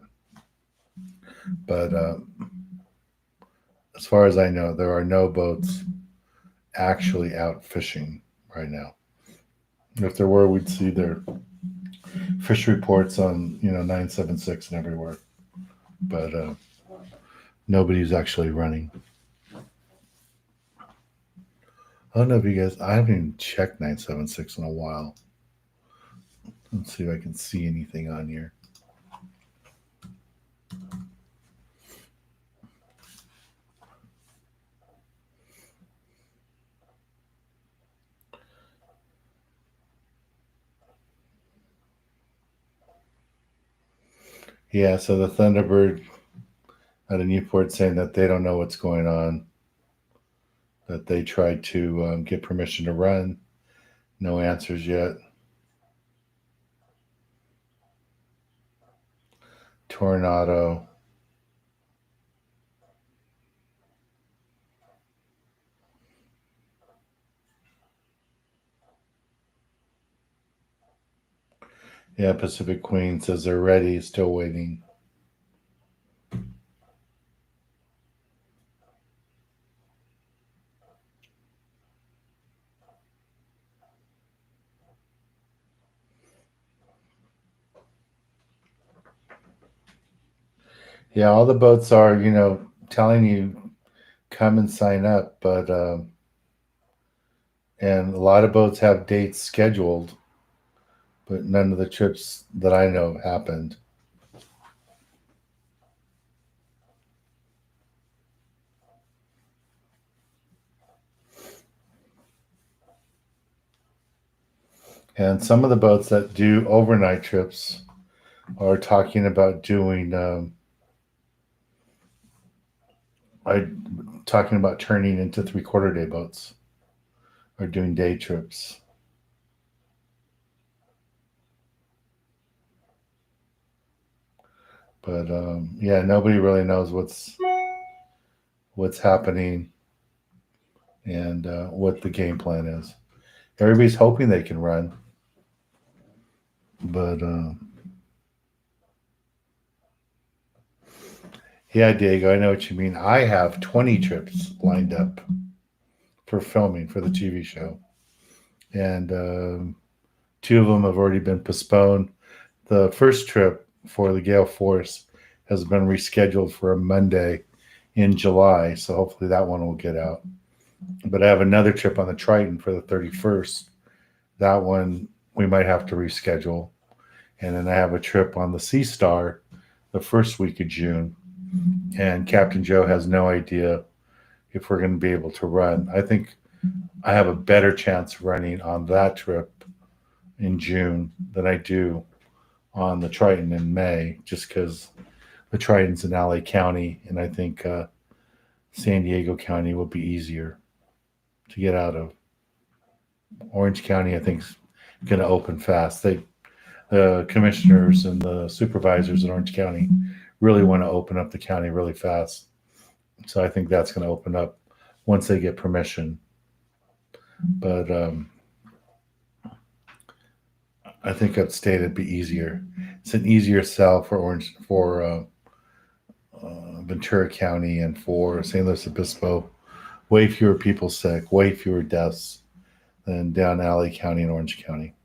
but as far as I know, there are no boats actually out fishing right now. If there were, we'd see their fish reports on 976 and everywhere, but nobody's actually running. I don't know if you guys. I haven't even checked 976 in a while. Let's see if I can see anything on here. Yeah, so the Thunderbird out of Newport saying that they don't know what's going on, that they tried to get permission to run. No answers yet. Tornado. Yeah, Pacific Queen says they're ready, still waiting. Yeah, all the boats are, telling you come and sign up, but and a lot of boats have dates scheduled, but none of the trips that I know have happened. And some of the boats that do overnight trips are talking about doing, I talking about turning into 3/4 day boats or doing day trips. But yeah, nobody really knows what's happening and what the game plan is. Everybody's hoping they can run, but yeah, Diego, I know what you mean. I have 20 trips lined up for filming for the TV show, and 2 of them have already been postponed. The first trip for the Gale Force has been rescheduled for a Monday in July, so hopefully that one will get out. But I have another trip on the Triton for the 31st. That one we might have to reschedule. And then I have a trip on the Sea Star the first week of June. And Captain Joe has no idea if we're going to be able to run. I think I have a better chance running on that trip in June than I do on the Triton in May, just because the Triton's in LA County, and I think San Diego County will be easier to get out of. Orange County, I think, is going to open fast. The commissioners and the supervisors in Orange County really want to open up the county really fast. So I think that's going to open up once they get permission. But I think upstate it'd be easier. It's an easier sell for Ventura County and for San Luis Obispo. Way fewer people sick, way fewer deaths than down LA County and Orange County.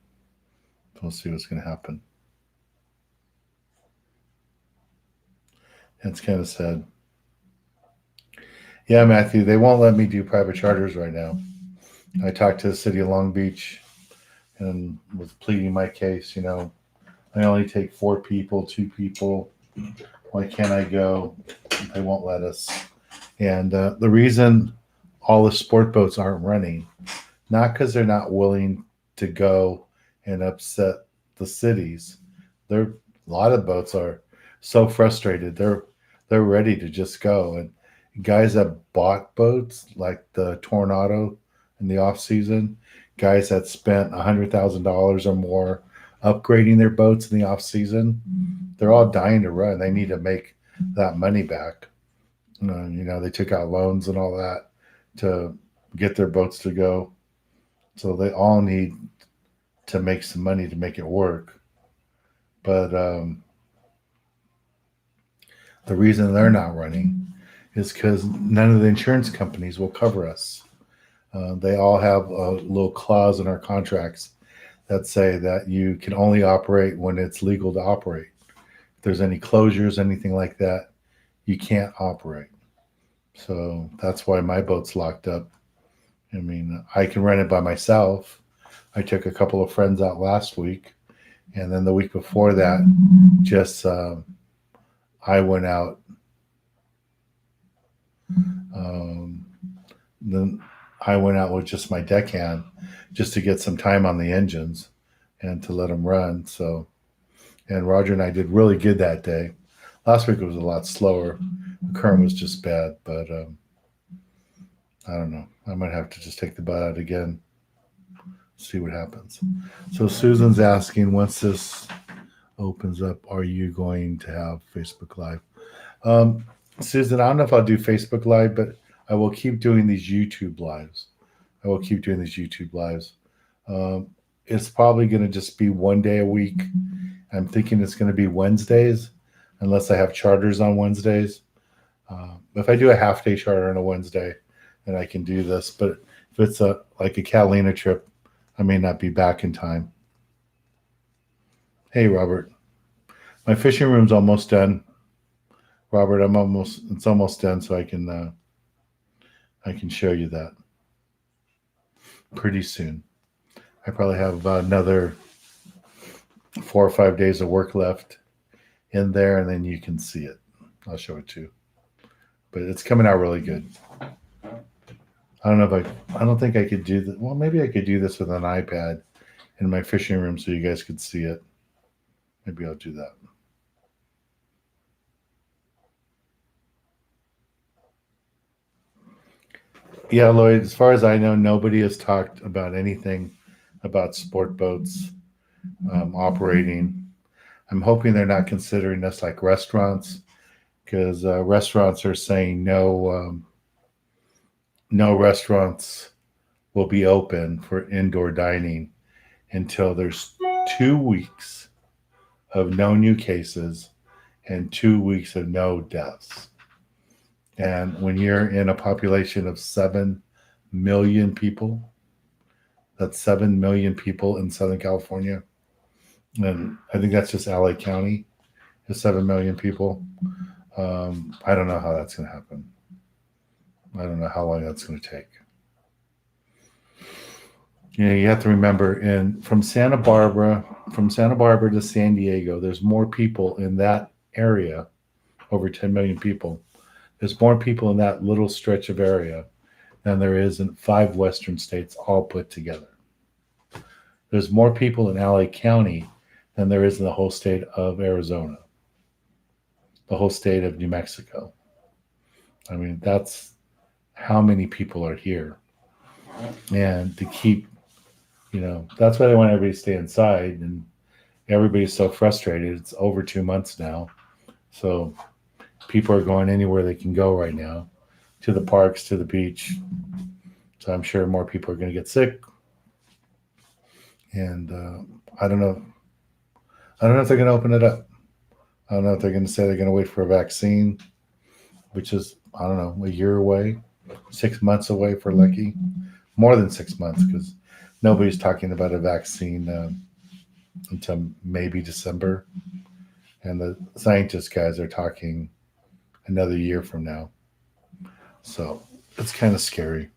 We'll see what's going to happen. It's kind of sad. Yeah, Matthew, they won't let me do private charters right now. I talked to the city of Long Beach and was pleading my case. I only take 4 people, 2 people. Why can't I go? They won't let us. And the reason all the sport boats aren't running, not because they're not willing to go and upset the cities. A lot of boats are so frustrated. They're ready to just go. And guys that bought boats like the Tornado in the off season, guys that spent $100,000 or more upgrading their boats in the off season, they're all dying to run. They need to make that money back. They took out loans and all that to get their boats to go. So they all need to make some money to make it work. But the reason they're not running is because none of the insurance companies will cover us. They all have a little clause in our contracts that say that you can only operate when it's legal to operate. If there's any closures, anything like that, you can't operate. So that's why my boat's locked up. I mean, I can rent it by myself. I took a couple of friends out last week, and then the week before that, just I went out. Then I went out with just my deckhand, just to get some time on the engines and to let them run. So, and Roger and I did really good that day. Last week it was a lot slower. The current was just bad, but I don't know. I might have to just take the boat out again, see what happens. So Susan's asking, once this opens up, are you going to have Facebook Live? Susan, I don't know if I'll do Facebook Live, but I will keep doing these YouTube Lives. It's probably going to just be one day a week. I'm thinking it's going to be Wednesdays, unless I have charters on Wednesdays. If I do a half-day charter on a Wednesday, then I can do this. But if it's like a Catalina trip, I may not be back in time. Hey, Robert. My fishing room's almost done. Robert, it's almost done, so I can show you that pretty soon. I probably have another 4 or 5 days of work left in there, and then you can see it. I'll show it too. But it's coming out really good. I don't think I could do that. Well, maybe I could do this with an iPad in my fishing room so you guys could see it. Maybe I'll do that. Yeah, Lloyd, as far as I know, nobody has talked about anything about sport boats operating. I'm hoping they're not considering us like restaurants, because restaurants are saying no restaurants will be open for indoor dining until there's 2 weeks of no new cases and 2 weeks of no deaths. And when you're in a population of 7 million people, that's 7 million people in Southern California. And I think that's just LA County is 7 million people. I don't know how that's going to happen. I don't know how long that's going to take. You have to remember, from Santa Barbara to San Diego, there's more people in that area, over 10 million people. There's more people in that little stretch of area than there is in 5 Western states all put together. there's more people in LA County than there is in the whole state of Arizona, the whole state of New Mexico. I mean, that's how many people are here. And to keep, that's why they want everybody to stay inside. And everybody's so frustrated. It's over 2 months now. So people are going anywhere they can go right now, to the parks, to the beach. So I'm sure more people are going to get sick. And I don't know. I don't know if they're going to open it up. I don't know if they're going to say they're going to wait for a vaccine, which is, I don't know, a year away, 6 months away for lucky. More than 6 months, because nobody's talking about a vaccine until maybe December. And the scientist guys are talking another year from now. So it's kind of scary.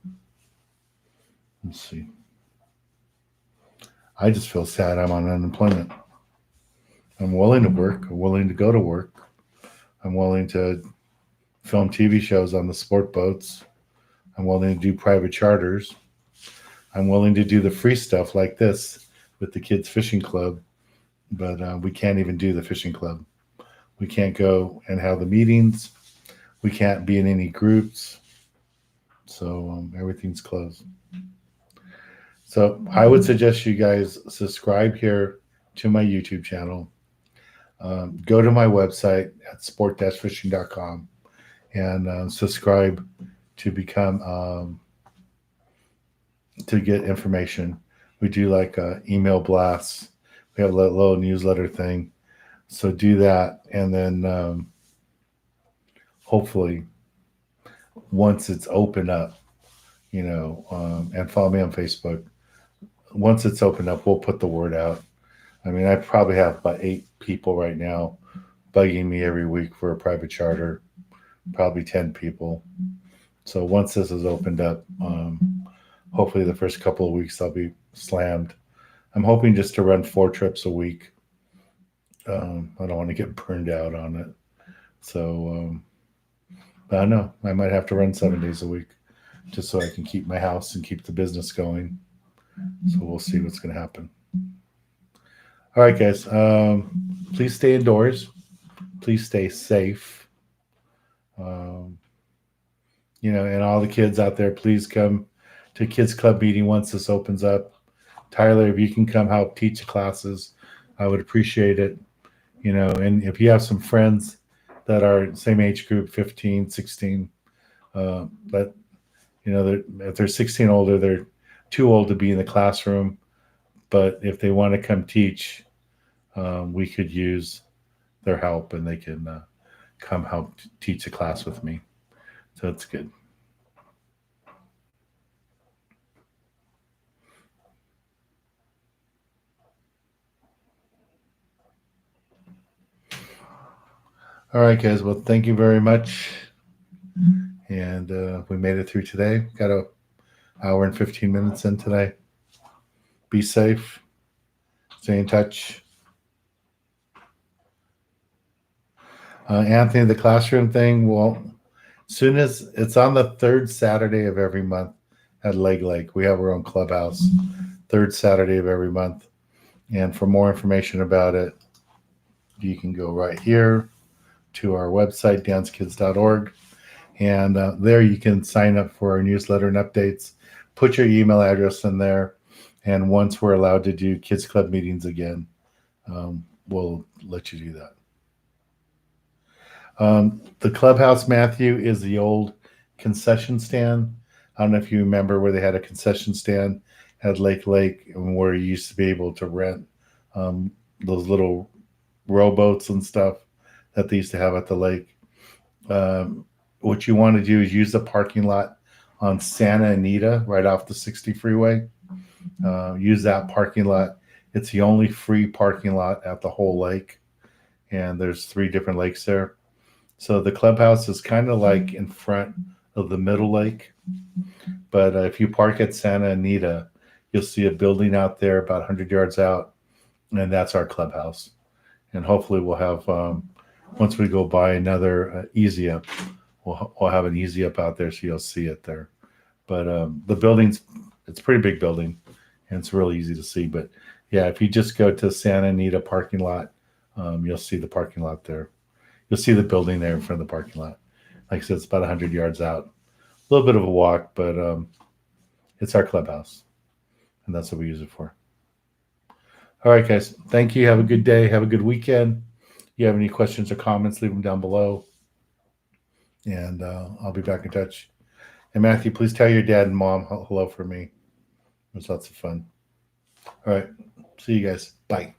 Let's see. I just feel sad I'm on unemployment. I'm willing to work. I'm willing to go to work. I'm willing to film TV shows on the sport boats. I'm willing to do private charters. I'm willing to do the free stuff like this with the kids' fishing club. But we can't even do the fishing club. We can't go and have the meetings. We can't be in any groups. So everything's closed. So I would suggest you guys subscribe here to my YouTube channel. Go to my website at sport-fishing.com and subscribe to become to get information. We do like email blasts. We have a little newsletter thing. So do that, and then hopefully once it's open up, and follow me on Facebook. Once it's opened up, we'll put the word out. I mean, I probably have about 8 people right now bugging me every week for a private charter, probably 10 people. So once this is opened up, hopefully the first couple of weeks I'll be slammed. I'm hoping just to run 4 trips a week. I don't want to get burned out on it. So, but I don't know. I might have to run 7 days a week just so I can keep my house and keep the business going. So we'll see what's going to happen. All right, guys. Please stay indoors. Please stay safe. And all the kids out there, please come to Kids Club meeting once this opens up. Tyler, if you can come help teach the classes, I would appreciate it. And if you have some friends that are same age group, 15, 16, but if they're 16 older, they're too old to be in the classroom. But if they want to come teach, we could use their help, and they can come help teach a class with me. So it's good. All right, guys. Well, thank you very much. And we made it through today. Got an hour and 15 minutes in today. Be safe. Stay in touch. Anthony, the classroom thing, well, soon as it's on the 3rd Saturday of every month at Lake. We have our own clubhouse, 3rd Saturday of every month. And for more information about it, you can go right here to our website, dancekids.org. And there you can sign up for our newsletter and updates. Put your email address in there. And once we're allowed to do Kids Club meetings again, we'll let you do that. The clubhouse, Matthew, is the old concession stand. I don't know if you remember where they had a concession stand at Lake and where you used to be able to rent those little rowboats and stuff that they used to have at the lake. What you want to do is use the parking lot on Santa Anita right off the 60 freeway. Use that parking lot. It's the only free parking lot at the whole lake, and there's 3 different lakes there. So the clubhouse is kind of like in front of the middle lake, but if you park at Santa Anita, you'll see a building out there about 100 yards out, and that's our clubhouse. And hopefully we'll have, once we go by another easy up, we'll have an easy up out there, so you'll see it there. But the building's, it's a pretty big building, and it's really easy to see. But yeah, if you just go to Santa Anita parking lot, you'll see the parking lot there. You'll see the building there in front of the parking lot. Like I said, it's about 100 yards out. A little bit of a walk, but it's our clubhouse, and that's what we use it for. All right, guys. Thank you. Have a good day. Have a good weekend. If you have any questions or comments, leave them down below, and I'll be back in touch. And Matthew, please tell your dad and mom hello for me. It was lots of fun. All right. See you guys. Bye.